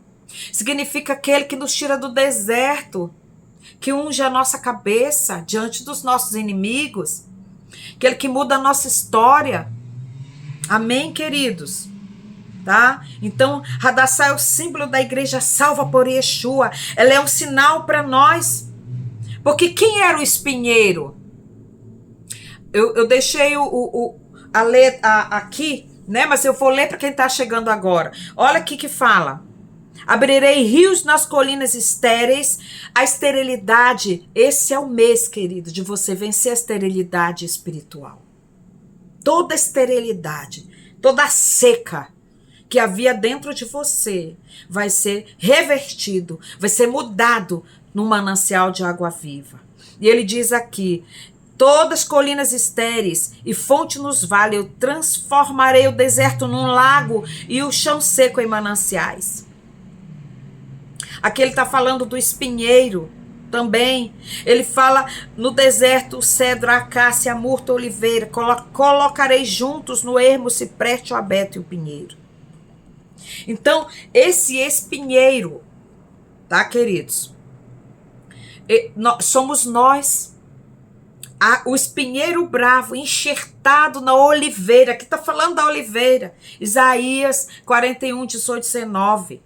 significa aquele que nos tira do deserto, que unge a nossa cabeça diante dos nossos inimigos, aquele que muda a nossa história. Amém, queridos? Tá? Então, Hadassah é o símbolo da igreja salva por Yeshua. Ela é um sinal para nós. Porque quem era o espinheiro? Eu deixei a ler aqui, né? Mas eu vou ler para quem está chegando agora. Olha aqui que fala. Abrirei rios nas colinas estéreis. A esterilidade, esse é o mês, querido, de você vencer a esterilidade espiritual. Toda esterilidade, toda seca que havia dentro de você vai ser revertido, vai ser mudado num manancial de água viva. E ele diz aqui, todas as colinas estéreis e fonte nos vales, eu transformarei o deserto num lago e o chão seco em mananciais. Aqui ele está falando do espinheiro também. Ele fala no deserto, o cedro, a acácia, a murta, a oliveira, colocarei juntos no ermo, o cipreste, o abeto e o pinheiro. Então, esse espinheiro, tá, queridos? Somos nós. O espinheiro bravo, enxertado na oliveira. Aqui está falando da oliveira. Isaías 41, 18, 19.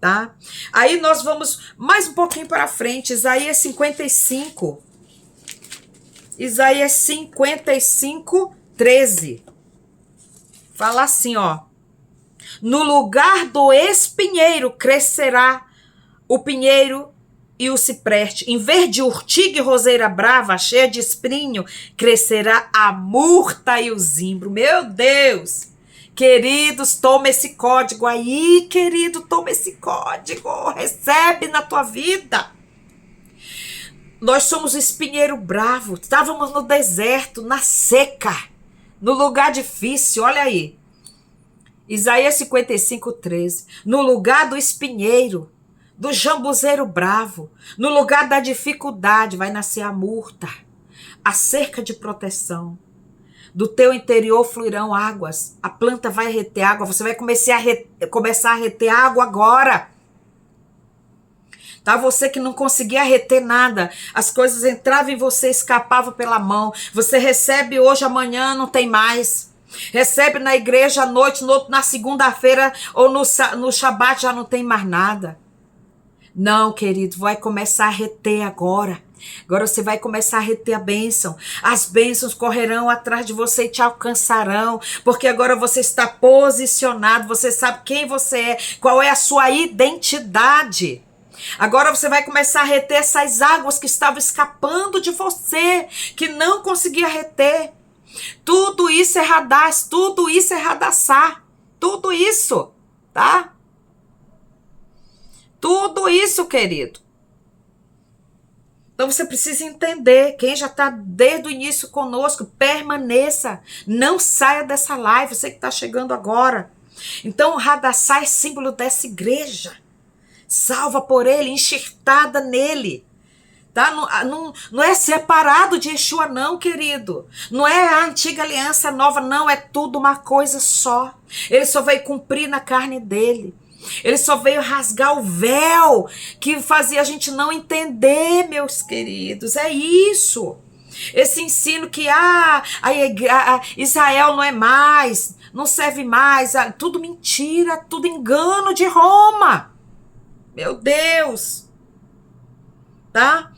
Tá? Aí nós vamos mais um pouquinho para frente. Isaías 55. Isaías 55, 13. Fala assim, ó. No lugar do espinheiro crescerá o pinheiro e o cipreste. Em vez de urtiga e roseira brava, cheia de espinho, crescerá a murta e o zimbro. Meu Deus! Queridos, toma esse código aí, querido, toma esse código. Recebe na tua vida. Nós somos o espinheiro bravo. Estávamos no deserto, na seca, no lugar difícil. Olha aí. Isaías 55, 13. No lugar do espinheiro, do jambuzeiro bravo, no lugar da dificuldade, vai nascer a murta, a cerca de proteção. Do teu interior fluirão águas. A planta vai reter água. Você vai começar a reter água agora. Tá? Você que não conseguia reter nada. As coisas entravam em você, escapavam pela mão. Você recebe hoje, amanhã não tem mais. Recebe na igreja à noite, na segunda-feira ou no Shabat já não tem mais nada. Não, querido, vai começar a reter agora. Agora você vai começar a reter a bênção. As bênçãos correrão atrás de você e te alcançarão, porque agora você está posicionado, você sabe quem você é, qual é a sua identidade. Agora você vai começar a reter essas águas que estavam escapando de você, que não conseguia reter. Tudo isso é radaz, tudo isso é radaçar, tudo isso, tá? Tudo isso, querido. Então você precisa entender, quem já está desde o início conosco, permaneça, não saia dessa live, você que está chegando agora. Então o radaçar é símbolo dessa igreja, salva por ele, enxertada nele. Tá? Não é separado de Yeshua não, querido. Não é a antiga aliança nova, não. É tudo uma coisa só. Ele só veio cumprir na carne dele. Ele só veio rasgar o véu que fazia a gente não entender, meus queridos. É isso. Esse ensino que Israel não é mais, não serve mais. Tudo mentira, tudo engano de Roma. Meu Deus. Tá?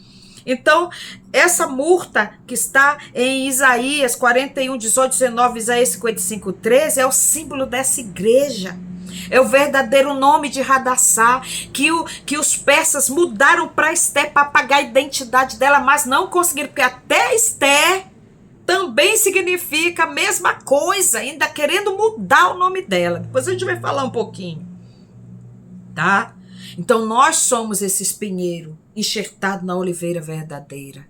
Então, essa murta que está em Isaías 41, 18, 19, Isaías 55, 13, é o símbolo dessa igreja. É o verdadeiro nome de Radassá, que os persas mudaram para Esté para apagar a identidade dela, mas não conseguiram, porque até Esté também significa a mesma coisa, ainda querendo mudar o nome dela. Depois a gente vai falar um pouquinho, tá? Então, nós somos esse espinheiro enxertado na oliveira verdadeira.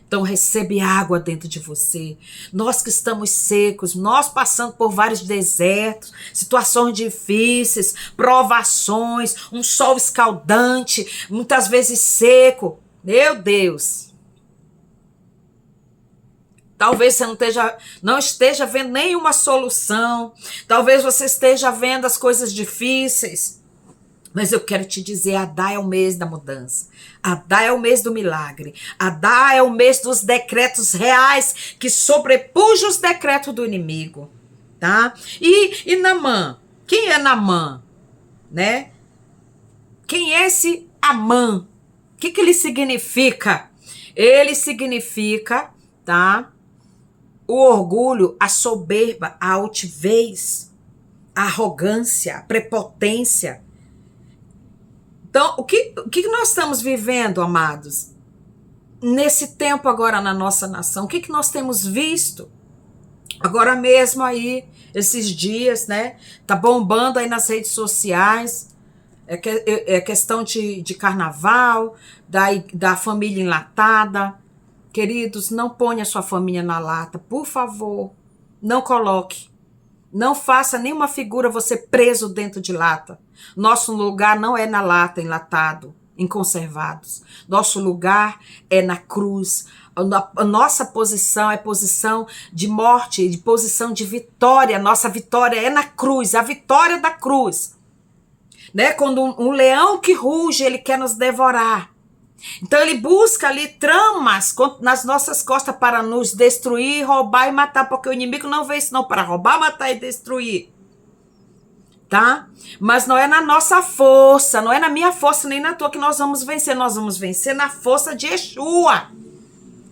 Então, recebe água dentro de você. Nós que estamos secos, nós passando por vários desertos, situações difíceis, provações, um sol escaldante, muitas vezes seco. Meu Deus! Talvez você não esteja vendo nenhuma solução. Talvez você esteja vendo as coisas difíceis. Mas eu quero te dizer, Adá é o mês da mudança. Adá é o mês do milagre. Adá é o mês dos decretos reais que sobrepujam os decretos do inimigo. Tá? E Naamã? Quem é Naamã? Né? Quem é esse Amã? O que ele significa? Ele significa, tá? O orgulho, a soberba, a altivez, a arrogância, a prepotência. Então, o que nós estamos vivendo, amados? Nesse tempo agora na nossa nação, o que nós temos visto? Agora mesmo aí, esses dias, né? Tá bombando aí nas redes sociais, é questão de carnaval, da família enlatada. Queridos, não ponha sua família na lata, por favor. Não coloque. Não faça nenhuma figura você preso dentro de lata. Nosso lugar não é na lata, enlatado, em conservados. Nosso lugar é na cruz. A nossa posição é posição de morte, de posição de vitória. Nossa vitória é na cruz, a vitória da cruz. Né? Quando um leão que ruge, ele quer nos devorar. Então ele busca ali tramas nas nossas costas para nos destruir, roubar e matar, porque o inimigo não veio senão para roubar, matar e destruir. Tá? Mas não é na nossa força, não é na minha força nem na tua que nós vamos vencer na força de Yeshua,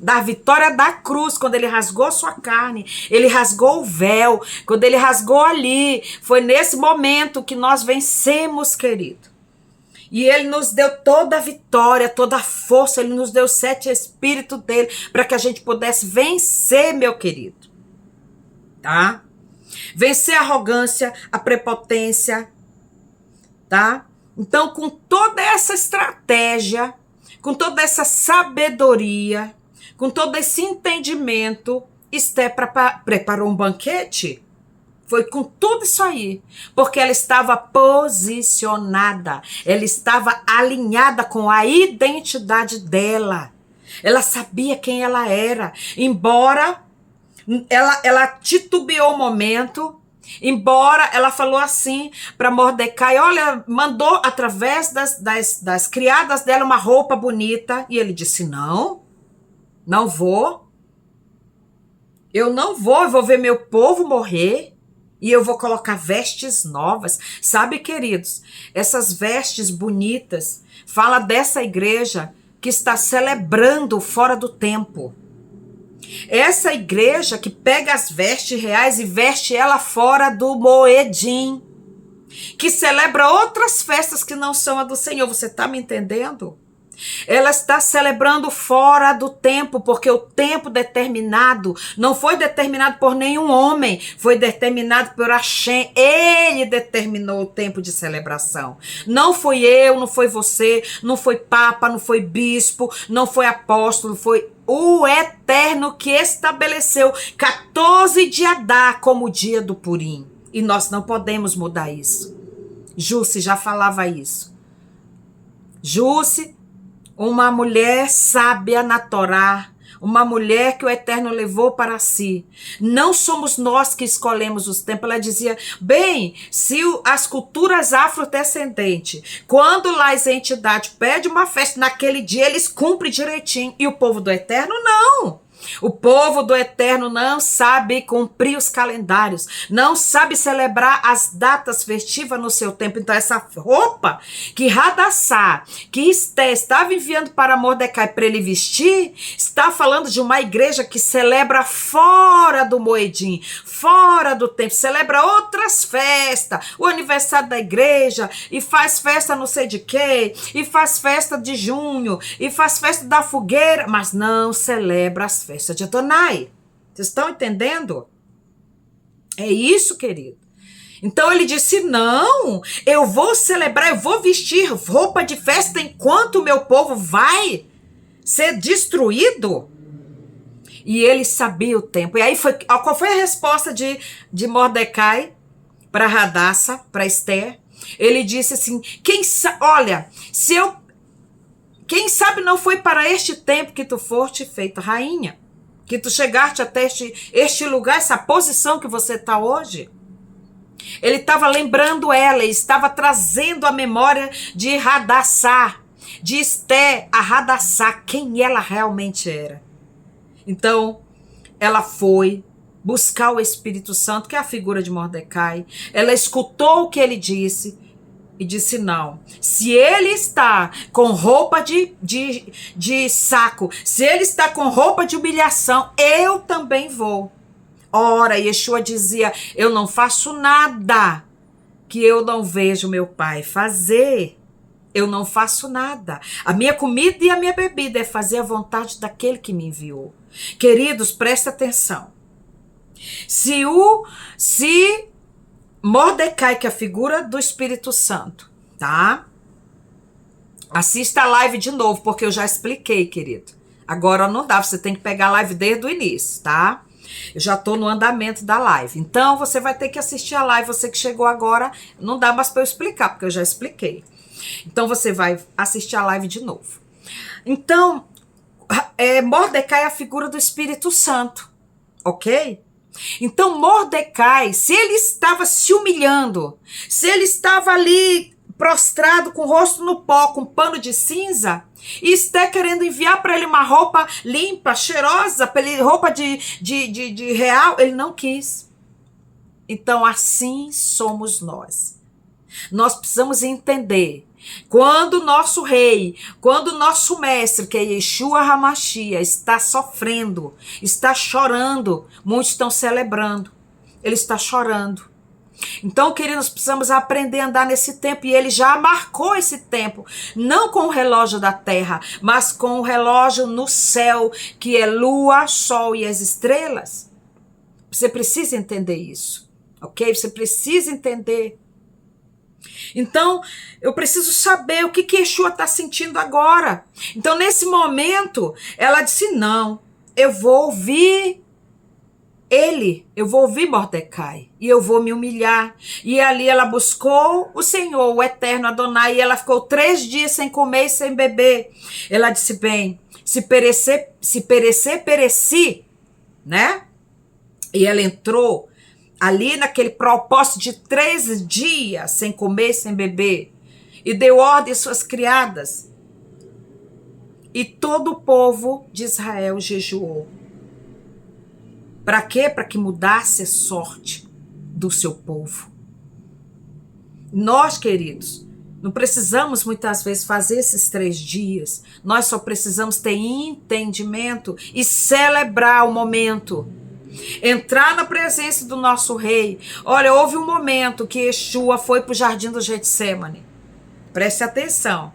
da vitória da cruz. Quando ele rasgou sua carne, ele rasgou o véu, quando ele rasgou ali, foi nesse momento que nós vencemos, querido. E ele nos deu toda a vitória, toda a força, ele nos deu 7 espíritos dele, para que a gente pudesse vencer, meu querido. Tá? Vencer a arrogância, a prepotência, tá? Então, com toda essa estratégia, com toda essa sabedoria, com todo esse entendimento, Esté preparou um banquete. Foi com tudo isso aí, porque ela estava posicionada, ela estava alinhada com a identidade dela. Ela sabia quem ela era, embora ela titubeou um momento, embora ela falou assim para Mordecai, olha, mandou através das criadas dela uma roupa bonita, e ele disse, não vou, eu vou ver meu povo morrer, e eu vou colocar vestes novas. Sabe, queridos, essas vestes bonitas, fala dessa igreja, que está celebrando fora do tempo. Essa igreja que pega as vestes reais e veste ela fora do moedim, que celebra outras festas que não são a do Senhor. Você está me entendendo? Ela está celebrando fora do tempo, porque o tempo determinado não foi determinado por nenhum homem, foi determinado por Hashem. Ele determinou o tempo de celebração. Não foi eu, não foi você, não foi papa, não foi bispo, não foi apóstolo, foi o Eterno que estabeleceu 14 de Adar como o dia do Purim. E nós não podemos mudar isso. Jússi já falava isso. Jússi, uma mulher sábia na Torá, uma mulher que o Eterno levou para si. Não somos nós que escolhemos os tempos. Ela dizia, bem, se as culturas afrodescendentes, quando lá as entidades pedem uma festa, naquele dia eles cumprem direitinho. E o povo do Eterno, não. O povo do Eterno não sabe cumprir os calendários, não sabe celebrar as datas festivas no seu tempo. Então essa roupa que Hadassah, que Esté estava enviando para Mordecai para ele vestir, está falando de uma igreja que celebra fora do moedim, fora do tempo, celebra outras festas, o aniversário da igreja, e faz festa não sei de quê, e faz festa de junho, e faz festa da fogueira, mas não celebra as festas de Adonai. Vocês estão entendendo? É isso, querido. Então ele disse, não, eu vou celebrar, eu vou vestir roupa de festa enquanto o meu povo vai ser destruído. E ele sabia o tempo. E aí qual foi a resposta de Mordecai para Hadassah, para Esther? Ele disse assim, olha, quem sabe não foi para este tempo que tu foste feita rainha, que tu chegaste até este lugar, essa posição que você está hoje. Ele estava lembrando ela, ele estava trazendo a memória de Hadassah, de Esther, a Hadassah, quem ela realmente era. Então, ela foi buscar o Espírito Santo, que é a figura de Mordecai. Ela escutou o que ele disse e disse, não, se ele está com roupa de saco, se ele está com roupa de humilhação, eu também vou. Ora, Yeshua dizia, eu não faço nada que eu não vejo meu pai fazer. Eu não faço nada. A minha comida e a minha bebida é fazer a vontade daquele que me enviou. Queridos, presta atenção. Se Mordecai, que é a figura do Espírito Santo, tá? Assista a live de novo, porque eu já expliquei, querido. Agora não dá, você tem que pegar a live desde o início, tá? Eu já tô no andamento da live. Então, você vai ter que assistir a live. Você que chegou agora, não dá mais para eu explicar, porque eu já expliquei. Então, você vai assistir a live de novo. Então, Mordecai é a figura do Espírito Santo, ok? Então, Mordecai, se ele estava se humilhando, se ele estava ali prostrado com o rosto no pó, com pano de cinza, e está querendo enviar para ele uma roupa limpa, cheirosa, roupa de real, ele não quis. Então, assim somos nós. Nós precisamos entender, quando o nosso rei, quando o nosso mestre, que é Yeshua HaMashiach, está sofrendo, está chorando, muitos estão celebrando, ele está chorando. Então, queridos, precisamos aprender a andar nesse tempo, e ele já marcou esse tempo, não com o relógio da terra, mas com o relógio no céu, que é lua, sol e as estrelas. Você precisa entender isso, ok? Você precisa entender. Então, eu preciso saber o que Yeshua está sentindo agora. Então, nesse momento, ela disse, não, eu vou ouvir eu vou ouvir Mordecai, e eu vou me humilhar. E ali ela buscou o Senhor, o Eterno Adonai, e ela ficou 3 dias sem comer e sem beber. Ela disse, bem, se perecer, pereci, né? E ela entrou ali naquele propósito de 3 dias sem comer, sem beber, e deu ordem às suas criadas. E todo o povo de Israel jejuou. Para quê? Para que mudasse a sorte do seu povo. Nós, queridos, Não precisamos muitas vezes fazer esses 3 dias. Nós só precisamos ter entendimento e celebrar o momento. Entrar na presença do nosso rei. Olha, houve um momento que Yeshua foi para o jardim do Getsemane. Preste atenção.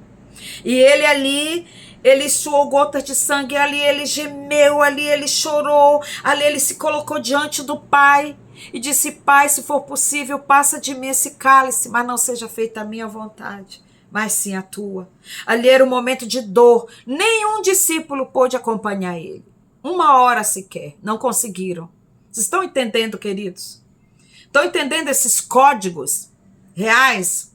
E ele ali, ele suou gotas de sangue, ali ele gemeu, ali ele chorou, ali ele se colocou diante do Pai e disse: Pai, se for possível, passa de mim esse cálice, mas não seja feita a minha vontade, mas sim a tua. Ali era um momento de dor. Nenhum discípulo pôde acompanhar ele. 1 hora sequer. Não conseguiram. Vocês estão entendendo, queridos? Estão entendendo esses códigos reais?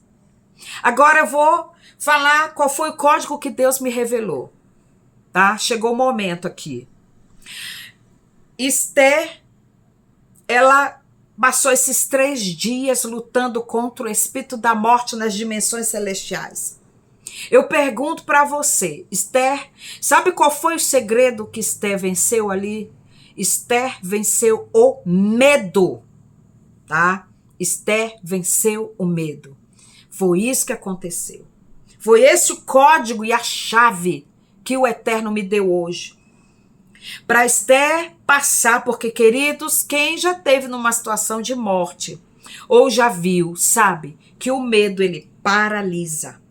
Agora eu vou falar qual foi o código que Deus me revelou. Tá? Chegou o momento aqui. Esther, ela passou esses 3 dias lutando contra o espírito da morte nas dimensões celestiais. Eu pergunto para você, Esther, sabe qual foi o segredo que Esther venceu ali? Esther venceu o medo, tá? Esther venceu o medo. Foi isso que aconteceu. Foi esse o código e a chave que o Eterno me deu hoje. Para Esther passar, porque, queridos, quem já teve numa situação de morte ou já viu, sabe que o medo, ele paralisa.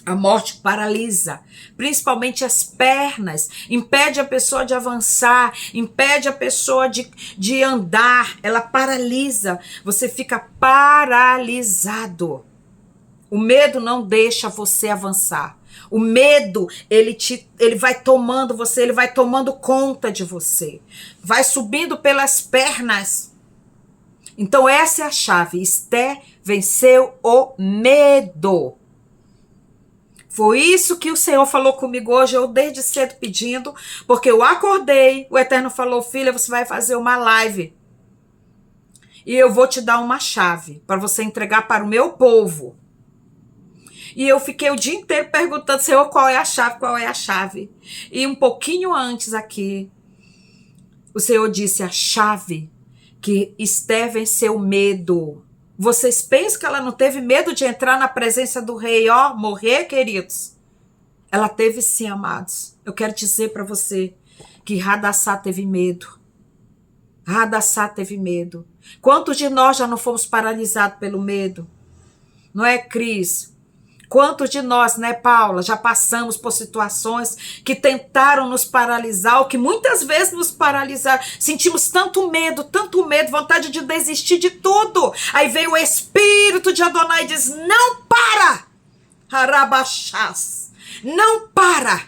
A morte paralisa, principalmente as pernas, impede a pessoa de avançar, impede a pessoa de andar, ela paralisa, você fica paralisado. O medo não deixa você avançar. O medo, ele vai tomando você, ele vai tomando conta de você, vai subindo pelas pernas. Então essa é a chave. Esther venceu o medo. Foi isso que o Senhor falou comigo hoje, eu desde cedo pedindo, porque eu acordei, o Eterno falou: filha, você vai fazer uma live. E eu vou te dar uma chave para você entregar para o meu povo. E eu fiquei o dia inteiro perguntando: Senhor, qual é a chave, qual é a chave? E um pouquinho antes aqui, o Senhor disse a chave que Esther venceu o medo. Vocês pensam que ela não teve medo de entrar na presença do rei, ó, morrer, queridos? Ela teve sim, amados. Eu quero dizer para você que Hadassah teve medo. Hadassah teve medo. Quantos de nós já não fomos paralisados pelo medo? Não é, Cris? Quantos de nós, né, Paula, já passamos por situações que tentaram nos paralisar, ou que muitas vezes nos paralisaram, sentimos tanto medo, vontade de desistir de tudo. Aí veio o Espírito de Adonai e diz: não para, Harabachás, não para,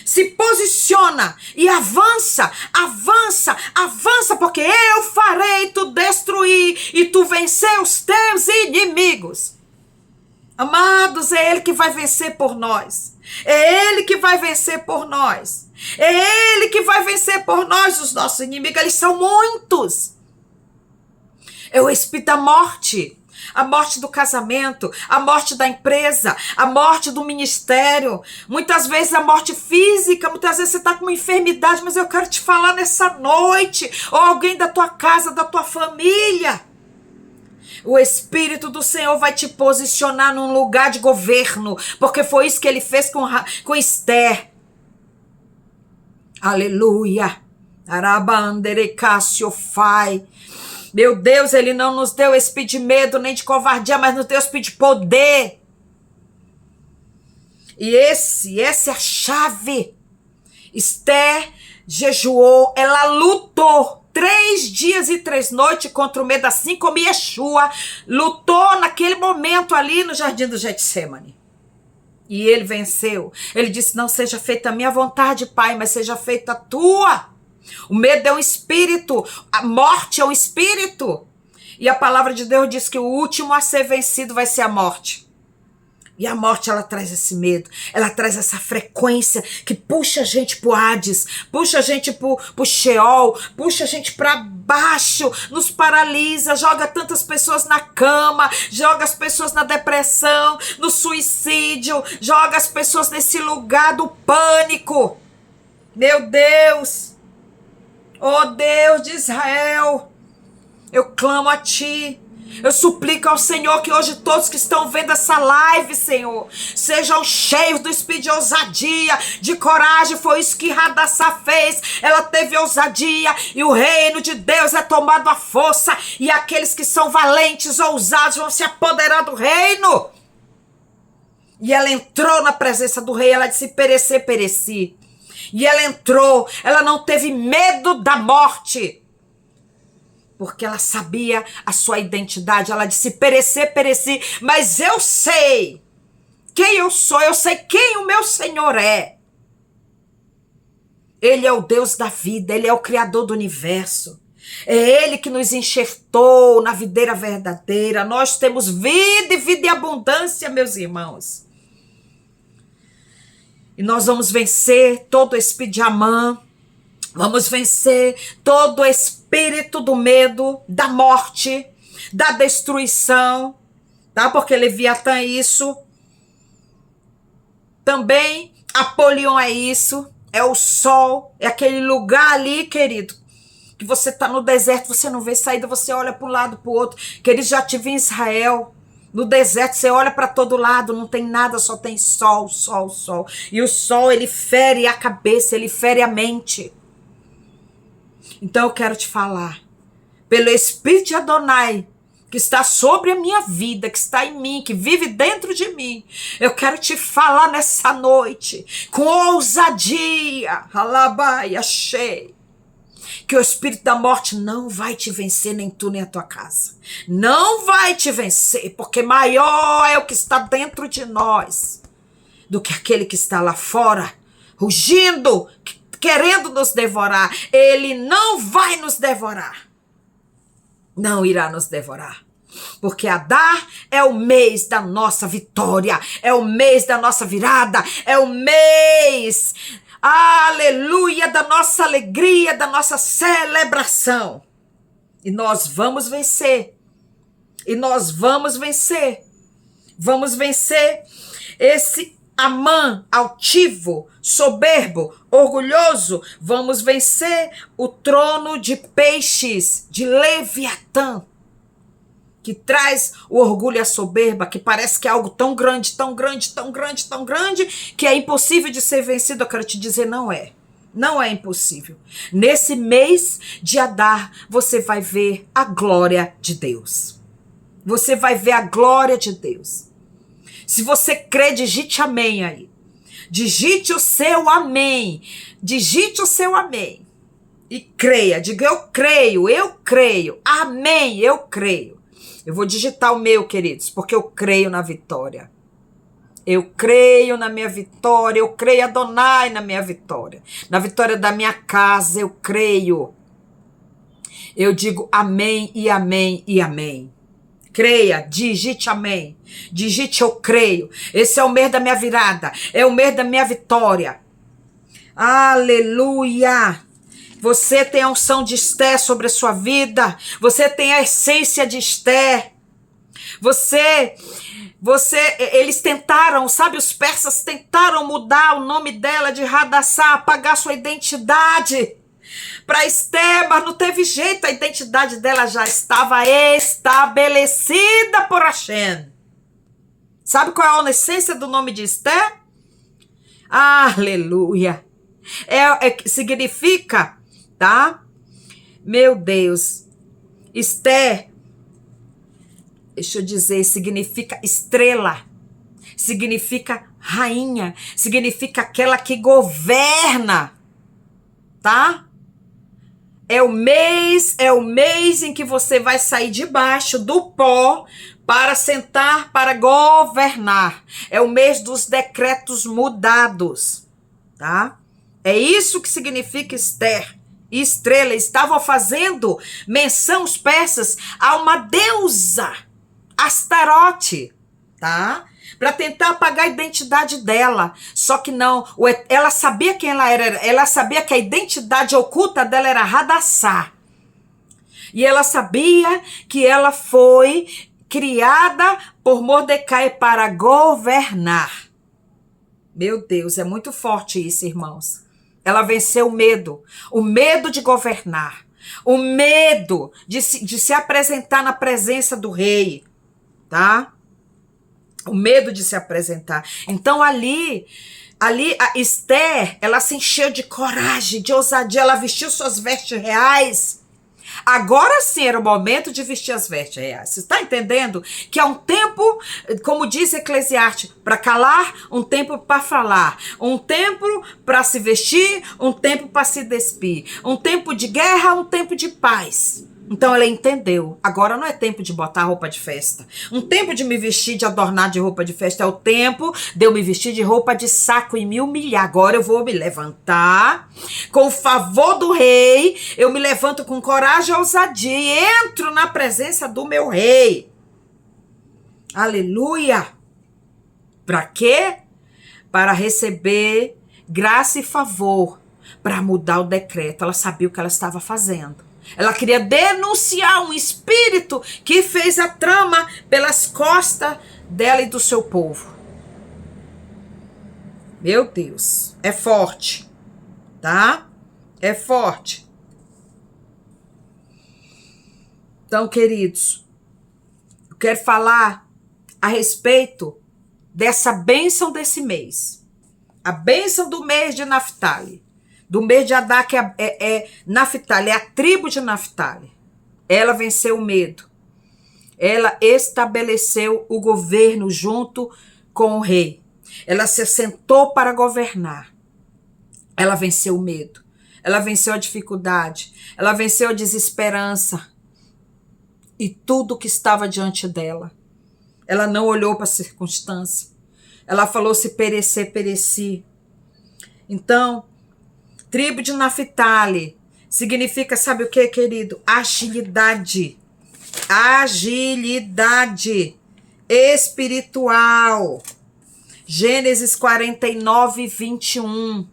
se posiciona e avança, porque eu farei tu destruir e tu vencer os teus inimigos. Amados, é Ele que vai vencer por nós. É Ele que vai vencer por nós. É Ele que vai vencer por nós os nossos inimigos. Eles são muitos. É o espírito da morte. A morte do casamento, a morte da empresa, a morte do ministério. Muitas vezes a morte física, muitas vezes você está com uma enfermidade, mas eu quero te falar nessa noite. Ou alguém da tua casa, da tua família. O Espírito do Senhor vai te posicionar num lugar de governo, porque foi isso que ele fez com Esther. Aleluia. Meu Deus, ele não nos deu espírito de medo nem de covardia, mas nos deu espírito de poder. E essa é a chave. Esther jejuou, ela lutou 3 dias e 3 noites contra o medo, assim como Yeshua lutou naquele momento ali no jardim do Getsemane. E ele venceu. Ele disse: não seja feita a minha vontade, Pai, mas seja feita a tua. O medo é um espírito, a morte é um espírito. E a palavra de Deus diz que o último a ser vencido vai ser a morte. E a morte, ela traz esse medo, ela traz essa frequência que puxa a gente pro Hades, puxa a gente pro Sheol, puxa a gente para baixo, nos paralisa, joga tantas pessoas na cama, joga as pessoas na depressão, no suicídio, joga as pessoas nesse lugar do pânico. Meu Deus, oh Deus de Israel, eu clamo a ti. Eu suplico ao Senhor que hoje todos que estão vendo essa live, Senhor, sejam cheios do espírito de ousadia, de coragem. Foi isso que Hadassah fez. Ela teve ousadia e o reino de Deus é tomado à força. E aqueles que são valentes, ousados, vão se apoderar do reino. E ela entrou na presença do rei. Ela disse: perecer, pereci. E ela entrou. Ela não teve medo da morte. Porque ela sabia a sua identidade. Ela disse: perecer, pereci, mas eu sei quem eu sou, eu sei quem o meu Senhor é. Ele é o Deus da vida, Ele é o Criador do universo. É Ele que nos enxertou na videira verdadeira. Nós temos vida e vida em abundância, meus irmãos. E nós vamos vencer todo espírito de Amã. Vamos vencer todo o espírito do medo, da morte, da destruição, tá? Porque Leviatã é isso. Também Apolion é isso. É o sol, é aquele lugar ali, querido, que você tá no deserto, você não vê saída, você olha para um lado, para o outro. Querido, já tive em Israel. No deserto, você olha para todo lado, não tem nada, só tem sol, sol, sol. E o sol, ele fere a cabeça, ele fere a mente. Então eu quero te falar, pelo Espírito de Adonai, que está sobre a minha vida, que está em mim, que vive dentro de mim, eu quero te falar nessa noite, com ousadia, alabai, achei, que o espírito da morte não vai te vencer, nem tu, nem a tua casa. Não vai te vencer, porque maior é o que está dentro de nós do que aquele que está lá fora, rugindo, querendo nos devorar. Ele não vai nos devorar. Não irá nos devorar. Porque Adar é o mês da nossa vitória. É o mês da nossa virada. É o mês, aleluia, da nossa alegria, da nossa celebração. E nós vamos vencer. E nós vamos vencer. Vamos vencer esse Amã, altivo, soberbo, orgulhoso. Vamos vencer o trono de peixes, de Leviatã, que traz o orgulho e a soberba, que parece que é algo tão grande, tão grande, tão grande, tão grande, que é impossível de ser vencido. Eu quero te dizer, não é. Não é impossível. Nesse mês de Adar, você vai ver a glória de Deus. Você vai ver a glória de Deus. Se você crê, digite amém aí. Digite o seu amém. Digite o seu amém. E creia. Diga: eu creio, eu creio. Amém, eu creio. Eu vou digitar o meu, queridos, porque eu creio na vitória. Eu creio na minha vitória. Eu creio, Adonai, na minha vitória. Na vitória da minha casa, eu creio. Eu digo amém e amém e amém. Creia, digite amém. Digite eu creio. Esse é o mês da minha virada. É o mês da minha vitória. Aleluia. Você tem a unção de Esther sobre a sua vida. Você tem a essência de Esther. Eles tentaram, sabe, os persas tentaram mudar o nome dela de Hadassah, apagar sua identidade para Esther, mas não teve jeito, a identidade dela já estava estabelecida por Hashem. Sabe qual é a essência do nome de Esther? Aleluia. Significa, tá? Meu Deus. Esther, deixa eu dizer, significa estrela. Significa rainha. Significa aquela que governa. Tá? É o mês em que você vai sair debaixo do pó para sentar, para governar. É o mês dos decretos mudados, tá? É isso que significa Esther e estrela. Estavam fazendo menção, os persas, a uma deusa, Astarote, tá? Para tentar apagar a identidade dela. Só que não, ela sabia quem ela era, ela sabia que a identidade oculta dela era Hadassah. E ela sabia que ela foi criada por Mordecai para governar. Meu Deus, é muito forte isso, irmãos. Ela venceu o medo de governar. O medo de se apresentar na presença do rei, tá? O medo de se apresentar. Então ali a Esther, ela se encheu de coragem, de ousadia, ela vestiu suas vestes reais. Agora sim era o momento de vestir as vestes reais. Você está entendendo? Que é um tempo, como diz Eclesiastes, para calar, um tempo para falar, um tempo para se vestir, um tempo para se despir, um tempo de guerra, um tempo de paz. Então ela entendeu. Agora não é tempo de botar roupa de festa. Um tempo de me vestir, de adornar de roupa de festa. É o tempo de eu me vestir de roupa de saco e me humilhar. Agora eu vou me levantar. Com o favor do rei, eu me levanto com coragem e ousadia e entro na presença do meu rei. Aleluia! Para quê? Para receber graça e favor. Para mudar o decreto. Ela sabia o que ela estava fazendo. Ela queria denunciar um espírito que fez a trama pelas costas dela e do seu povo. Meu Deus, é forte, tá? É forte. Então, queridos, eu quero falar a respeito dessa bênção desse mês. A bênção do mês de Naftali. Do mês de Adar, que é Naftali, é a tribo de Naftali. Ela venceu o medo. Ela estabeleceu o governo junto com o rei. Ela se sentou para governar. Ela venceu o medo. Ela venceu a dificuldade. Ela venceu a desesperança. E tudo que estava diante dela. Ela não olhou para a circunstância. Ela falou: se perecer, pereci. Então, tribo de Naftali significa, sabe o que, querido? Agilidade. Agilidade espiritual. Gênesis 49, 21.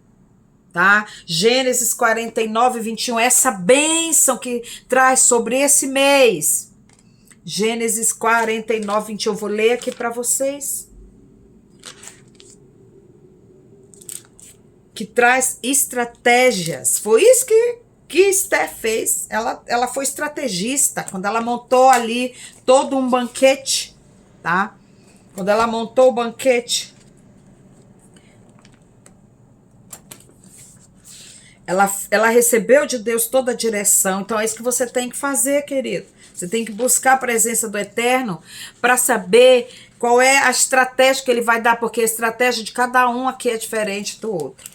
Tá? Gênesis 49, 21. Essa bênção que traz sobre esse mês. Gênesis 49, 21. Eu vou ler aqui para vocês. Que traz estratégias. Foi isso que Esther fez. Ela foi estrategista quando ela montou ali todo um banquete, tá? Quando ela montou o banquete, ela recebeu de Deus toda a direção. Então é isso que você tem que fazer, querido. Você tem que buscar a presença do Eterno para saber qual é a estratégia que ele vai dar, porque a estratégia de cada um aqui é diferente do outro.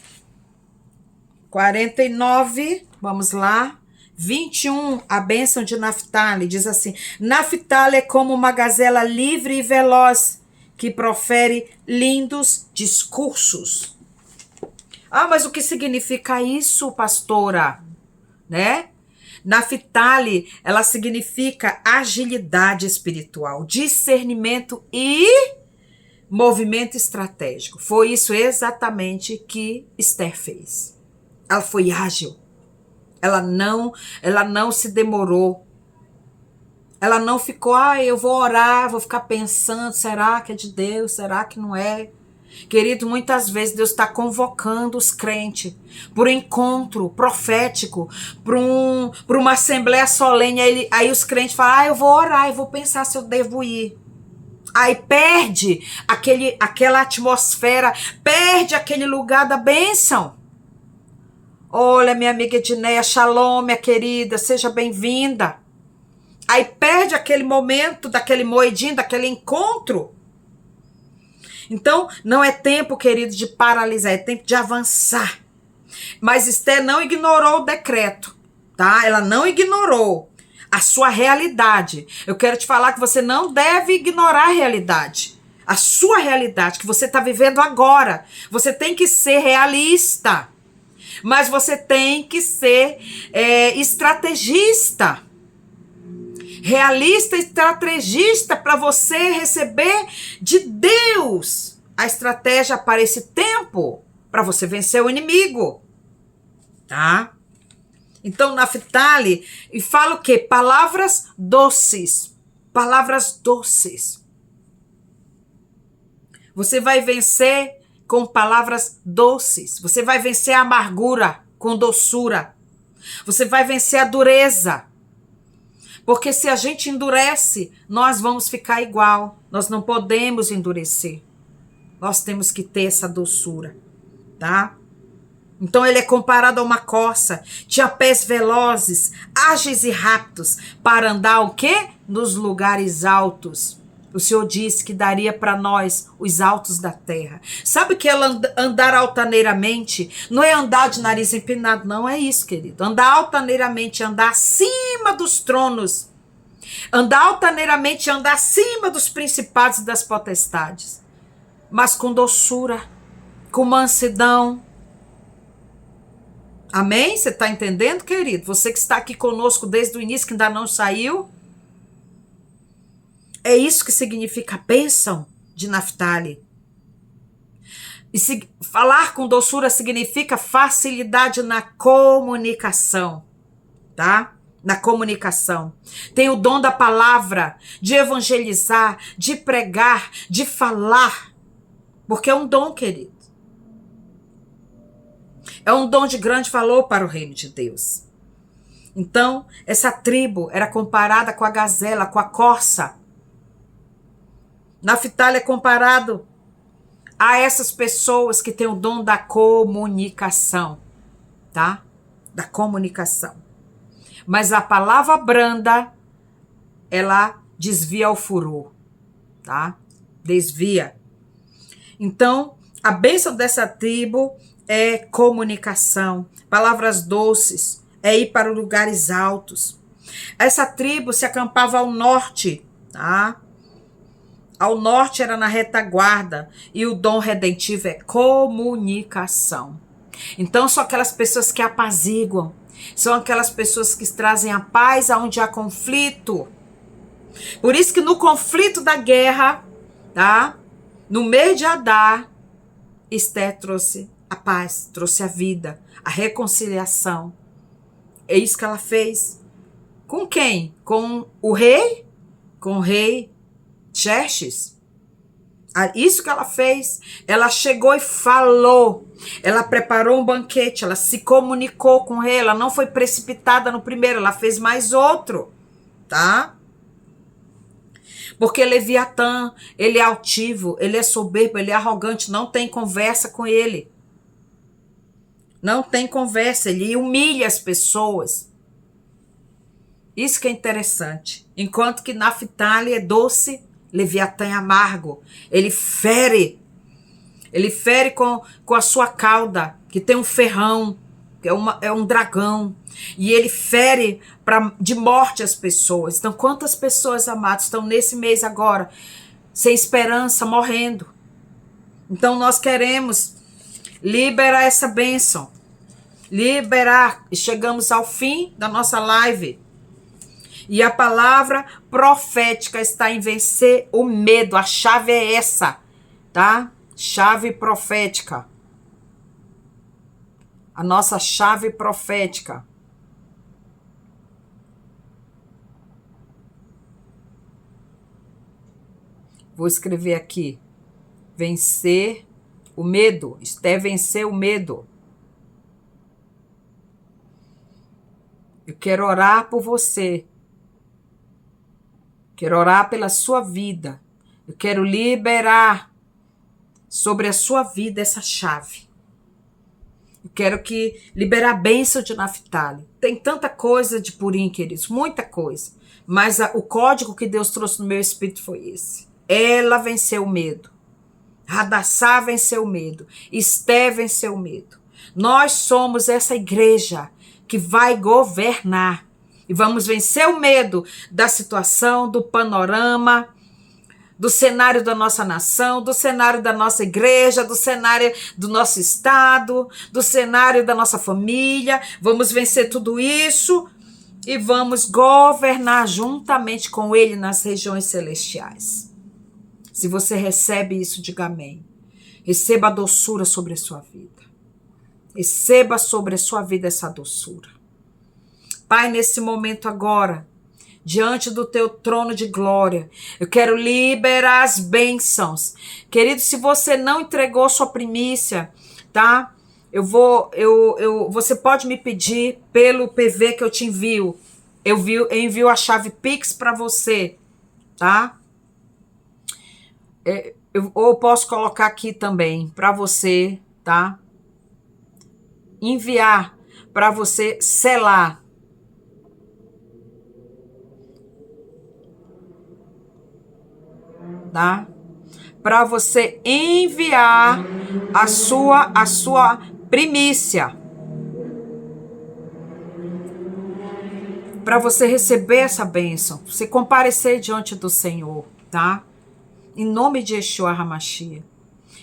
49, vamos lá. 21, a bênção de Naftali, diz assim: Naftali é como uma gazela livre e veloz, que profere lindos discursos. Ah, mas o que significa isso, pastora? Né? Naftali, ela significa agilidade espiritual, discernimento e movimento estratégico. Foi isso exatamente que Esther fez. Ela foi ágil. Ela não se demorou. Ela não ficou, eu vou orar, vou ficar pensando, será que é de Deus? Será que não é? Querido, muitas vezes Deus está convocando os crentes para um encontro profético, para uma assembleia solene. Aí os crentes falam, eu vou orar, eu vou pensar se eu devo ir. Aí perde aquela atmosfera, perde aquele lugar da bênção. Olha, minha amiga Edneia, shalom, minha querida, seja bem-vinda. Aí perde aquele momento, daquele moedinho, daquele encontro. Então, não é tempo, querido, de paralisar, é tempo de avançar. Mas Esther não ignorou o decreto, tá? Ela não ignorou a sua realidade. Eu quero te falar que você não deve ignorar a realidade. A sua realidade, que você está vivendo agora. Você tem que ser realista. Mas você tem que ser estrategista. Realista e estrategista para você receber de Deus a estratégia para esse tempo, para você vencer o inimigo. Tá? Então, Naftali, e fala o quê? Palavras doces. Palavras doces. Você vai vencer com palavras doces. Você vai vencer a amargura com doçura. Você vai vencer a dureza. Porque se a gente endurece, nós vamos ficar igual. Nós não podemos endurecer. Nós temos que ter essa doçura, tá? Então ele é comparado a uma corça. Tinha pés velozes, ágeis e rápidos, para andar o quê? Nos lugares altos. O Senhor disse que daria para nós os altos da terra. Sabe que ela andar altaneiramente não é andar de nariz empinado, não é isso, querido. Andar altaneiramente, andar acima dos tronos. Andar altaneiramente, andar acima dos principados e das potestades. Mas com doçura, com mansidão. Amém? Você está entendendo, querido? Você que está aqui conosco desde o início, que ainda não saiu. É isso que significa a bênção de Naftali. E falar com doçura significa facilidade na comunicação, tá? Na comunicação. Tem o dom da palavra, de evangelizar, de pregar, de falar. Porque é um dom, querido. É um dom de grande valor para o reino de Deus. Então, essa tribo era comparada com a gazela, com a corça. Naftali é comparado a essas pessoas que têm o dom da comunicação, tá? Da comunicação. Mas a palavra branda, ela desvia o furor, tá? Desvia. Então, a bênção dessa tribo é comunicação. Palavras doces, é ir para lugares altos. Essa tribo se acampava ao norte, tá? Ao norte era na retaguarda, e o dom redentivo é comunicação. Então são aquelas pessoas que apaziguam, são aquelas pessoas que trazem a paz aonde há conflito. Por isso que no conflito da guerra, tá? No mês de Adar, Esther trouxe a paz, trouxe a vida, a reconciliação. É isso que ela fez. Com quem? Com o rei? Com o rei Xerxes. Isso que ela fez. Ela chegou e falou. Ela preparou um banquete. Ela se comunicou com o rei. Ela não foi precipitada no primeiro. Ela fez mais outro. Tá? Porque Leviatã, ele é altivo, ele é soberbo, ele é arrogante. Não tem conversa com ele. Não tem conversa. Ele humilha as pessoas. Isso que é interessante. Enquanto que Naftali é doce, Leviatã é amargo. Ele fere com a sua cauda, que tem um ferrão, que é um dragão. E ele fere de morte as pessoas. Então, quantas pessoas, amados, estão nesse mês agora, sem esperança, morrendo? Então, nós queremos liberar essa bênção. Liberar. E chegamos ao fim da nossa live. E a palavra profética está em vencer o medo. A chave é essa, tá? Chave profética. A nossa chave profética. Vou escrever aqui. Vencer o medo. Esther vencer o medo. Eu quero orar por você. Quero orar pela sua vida. Eu quero liberar sobre a sua vida essa chave. Eu quero liberar a bênção de Naftali. Tem tanta coisa de Purim, queridos, muita coisa. Mas o código que Deus trouxe no meu espírito foi esse. Ela venceu o medo. Hadassá venceu o medo. Esther venceu o medo. Nós somos essa igreja que vai governar. E vamos vencer o medo da situação, do panorama, do cenário da nossa nação, do cenário da nossa igreja, do cenário do nosso estado, do cenário da nossa família. Vamos vencer tudo isso e vamos governar juntamente com Ele nas regiões celestiais. Se você recebe isso, diga amém. Receba a doçura sobre a sua vida. Receba sobre a sua vida essa doçura. Pai, nesse momento agora, diante do teu trono de glória, eu quero liberar as bênçãos. Querido, se você não entregou sua primícia, tá? Você pode me pedir pelo PV que eu te envio. Eu envio a chave Pix para você, tá? Ou posso colocar aqui também para você, tá? Enviar para você selar. Tá? Para você enviar a sua primícia. Para você receber essa bênção, você comparecer diante do Senhor, tá? Em nome de Yeshua HaMashiach.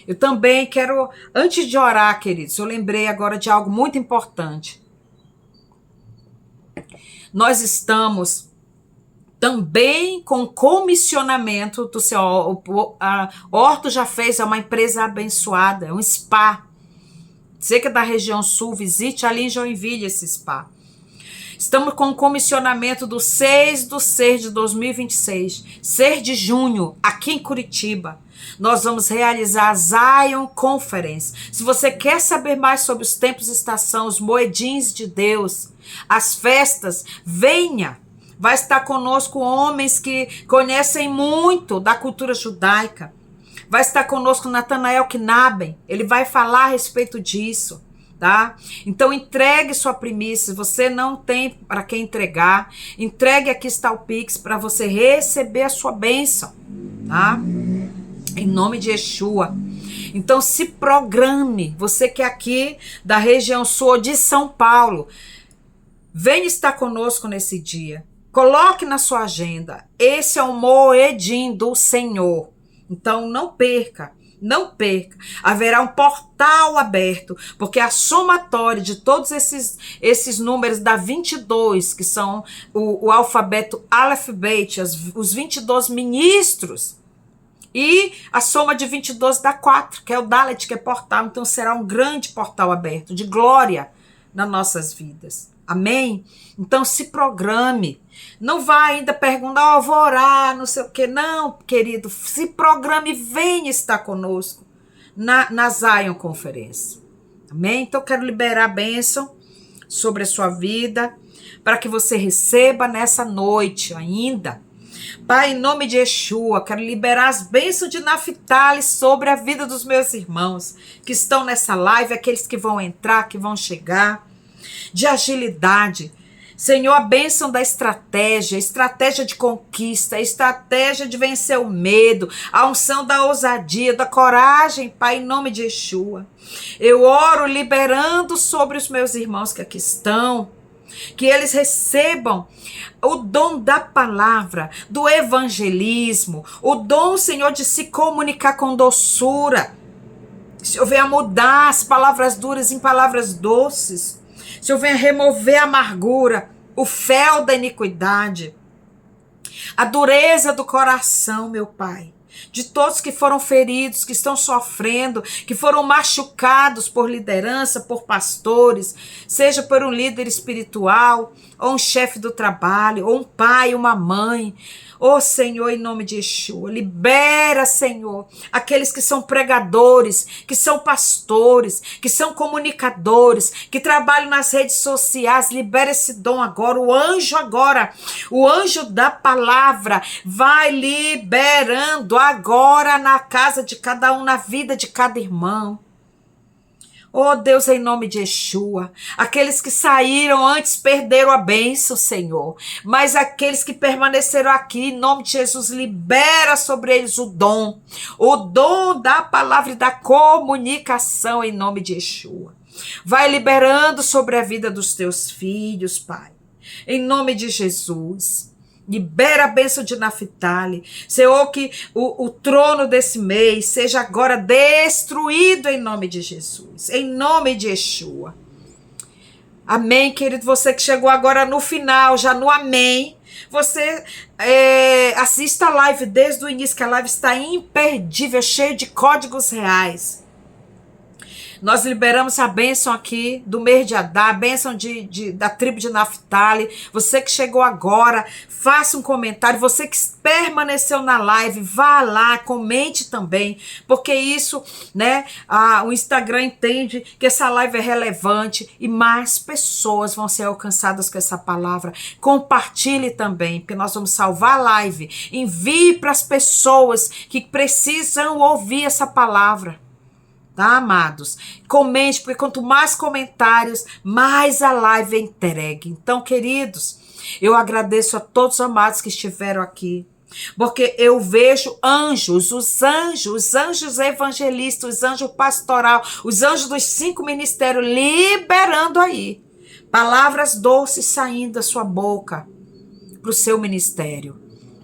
Eu também quero, antes de orar, queridos, eu lembrei agora de algo muito importante. Nós estamos também com comissionamento do Senhor. A Horto já fez, é uma empresa abençoada, é um spa. Você que é da região sul, visite ali em Joinville esse spa. Estamos com o comissionamento do 6/6 de 2026, 6 de junho, aqui em Curitiba. Nós vamos realizar a Zion Conference. Se você quer saber mais sobre os tempos e estação, os moedins de Deus, as festas, venha. Vai estar conosco homens que conhecem muito da cultura judaica. Vai estar conosco Nathanael Knaben. Ele vai falar a respeito disso. Tá? Então entregue sua primícia, você não tem para quem entregar, entregue, aqui está o Pix para você receber a sua bênção, tá? Em nome de Yeshua. Então se programe, você que é aqui da região sul de São Paulo, venha estar conosco nesse dia, coloque na sua agenda, esse é o Moedim do Senhor, então não perca. Não perca, haverá um portal aberto, porque a somatória de todos esses números dá 22, que são o alfabeto Aleph Bet, os 22 ministros, e a soma de 22 dá 4, que é o Dalet, que é portal, então será um grande portal aberto, de glória nas nossas vidas. Amém? Então se programe. Não vá ainda perguntar, vou orar, não sei o quê. Não, querido, se programe e venha estar conosco na Zion Conferência. Amém? Então eu quero liberar a bênção sobre a sua vida, para que você receba nessa noite ainda. Pai, em nome de Yeshua, quero liberar as bênçãos de Naphtali sobre a vida dos meus irmãos que estão nessa live, aqueles que vão entrar, que vão chegar, de agilidade. Senhor, a bênção da estratégia de conquista, a estratégia de vencer o medo, a unção da ousadia, da coragem, Pai, em nome de Yeshua. Eu oro liberando sobre os meus irmãos que aqui estão, que eles recebam o dom da palavra, do evangelismo, o dom, Senhor, de se comunicar com doçura. Senhor, venha mudar as palavras duras em palavras doces. Senhor, venha remover a amargura, o fel da iniquidade, a dureza do coração, meu Pai, de todos que foram feridos, que estão sofrendo, que foram machucados por liderança, por pastores, seja por um líder espiritual, ou um chefe do trabalho, ou um pai, uma mãe. Ô Senhor, em nome de Yeshua, libera, Senhor, aqueles que são pregadores, que são pastores, que são comunicadores, que trabalham nas redes sociais, libera esse dom agora, o anjo da palavra, vai liberando agora na casa de cada um, na vida de cada irmão. Oh Deus, em nome de Yeshua, aqueles que saíram antes perderam a bênção, Senhor, mas aqueles que permaneceram aqui, em nome de Jesus, libera sobre eles o dom da palavra e da comunicação, em nome de Yeshua. Vai liberando sobre a vida dos teus filhos, Pai, em nome de Jesus. Libera a bênção de Naphtali. Senhor, que o trono desse mês seja agora destruído em nome de Jesus. Em nome de Yeshua. Amém, querido. Você que chegou agora no final, já no amém. Você assista a live desde o início, que a live está imperdível, cheia de códigos reais. Nós liberamos a bênção aqui do mês de Adar, a bênção da tribo de Naftali. Você que chegou agora, faça um comentário. Você que permaneceu na live, vá lá, comente também, porque isso, né, o Instagram entende que essa live é relevante e mais pessoas vão ser alcançadas com essa palavra. Compartilhe também, porque nós vamos salvar a live. Envie para as pessoas que precisam ouvir essa palavra. Tá, amados? Comente, porque quanto mais comentários, mais a live é entregue. Então, queridos, eu agradeço a todos os amados que estiveram aqui, porque eu vejo anjos, os anjos evangelistas, os anjos pastoral, os anjos dos 5 ministérios liberando aí palavras doces saindo da sua boca para o seu ministério.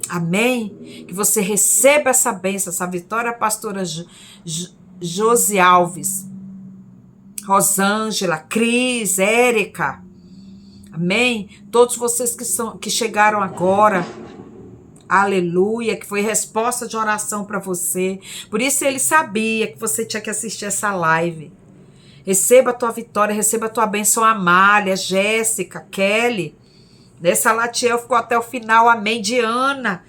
Amém? Que você receba essa bênção, essa vitória, pastora Josi Alves, Rosângela, Cris, Érica, amém? Todos vocês que chegaram agora, aleluia, que foi resposta de oração para você. Por isso ele sabia que você tinha que assistir essa live. Receba a tua vitória, receba a tua bênção, Amália, Jéssica, Kelly, nessa Latiel ficou até o final, amém? Diana,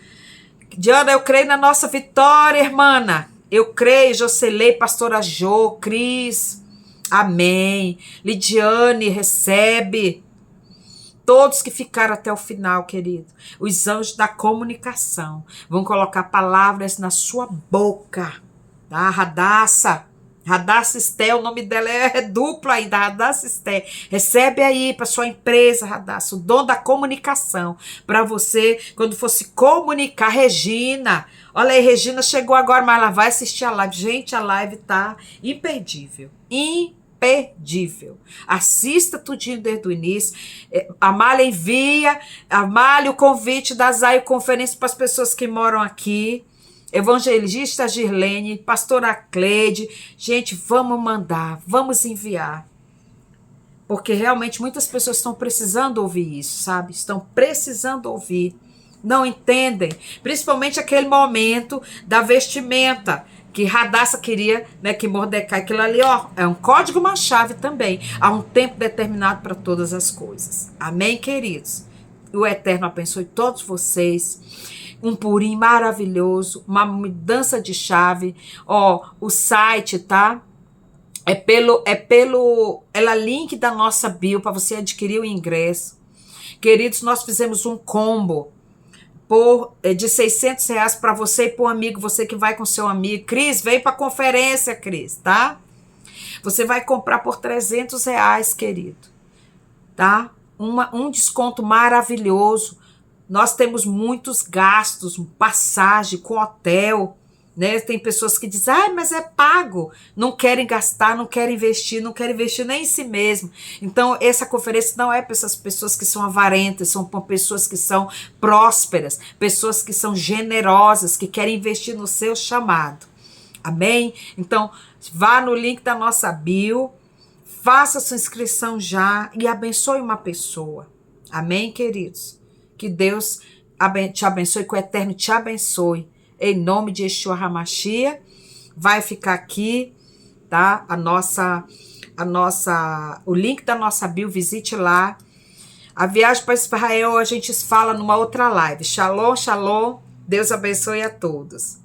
eu creio na nossa vitória, irmã. Eu creio, Jocelei, pastora Jô, Cris, amém. Lidiane, recebe. Todos que ficaram até o final, querido. Os anjos da comunicação vão colocar palavras na sua boca. Tá? Radassa Estel, o nome dela é duplo ainda, Radassa Estel. Recebe aí para sua empresa, Radassa, o dom da comunicação. Para você, quando fosse comunicar, Regina. Olha aí, Regina chegou agora, mas ela vai assistir a live. Gente, a live tá imperdível. Imperdível. Assista tudinho desde o início. Amália envia, Amália, o convite da Zaio Conferência para as pessoas que moram aqui. Evangelista Girlene, pastora Cleide, gente, vamos mandar, vamos enviar, porque realmente muitas pessoas estão precisando ouvir isso, sabe? Estão precisando ouvir, não entendem, principalmente aquele momento da vestimenta, que Radassa queria, né, que Mordecai, aquilo ali, ó, é um código, uma chave também, há um tempo determinado para todas as coisas, amém, queridos? O Eterno abençoe todos vocês. Um purim maravilhoso, uma mudança de chave. Ó, o site, tá? Ela link da nossa bio para você adquirir o ingresso. Queridos, nós fizemos um combo de R$600 para você e para um amigo, você que vai com seu amigo. Cris, vem para a conferência, Cris, tá? Você vai comprar por R$300, querido, tá? Um desconto maravilhoso. Nós temos muitos gastos, passagem com hotel, né? Tem pessoas que dizem, mas é pago. Não querem gastar, não querem investir nem em si mesmo. Então, essa conferência não é para essas pessoas que são avarentas, são para pessoas que são prósperas, pessoas que são generosas, que querem investir no seu chamado. Amém? Então, vá no link da nossa bio, faça sua inscrição já e abençoe uma pessoa. Amém, queridos? Que Deus te abençoe, que o Eterno te abençoe. Em nome de Yeshua HaMashiach, vai ficar aqui, tá? O link da nossa bio, visite lá. A viagem para Israel a gente fala numa outra live. Shalom, shalom. Deus abençoe a todos.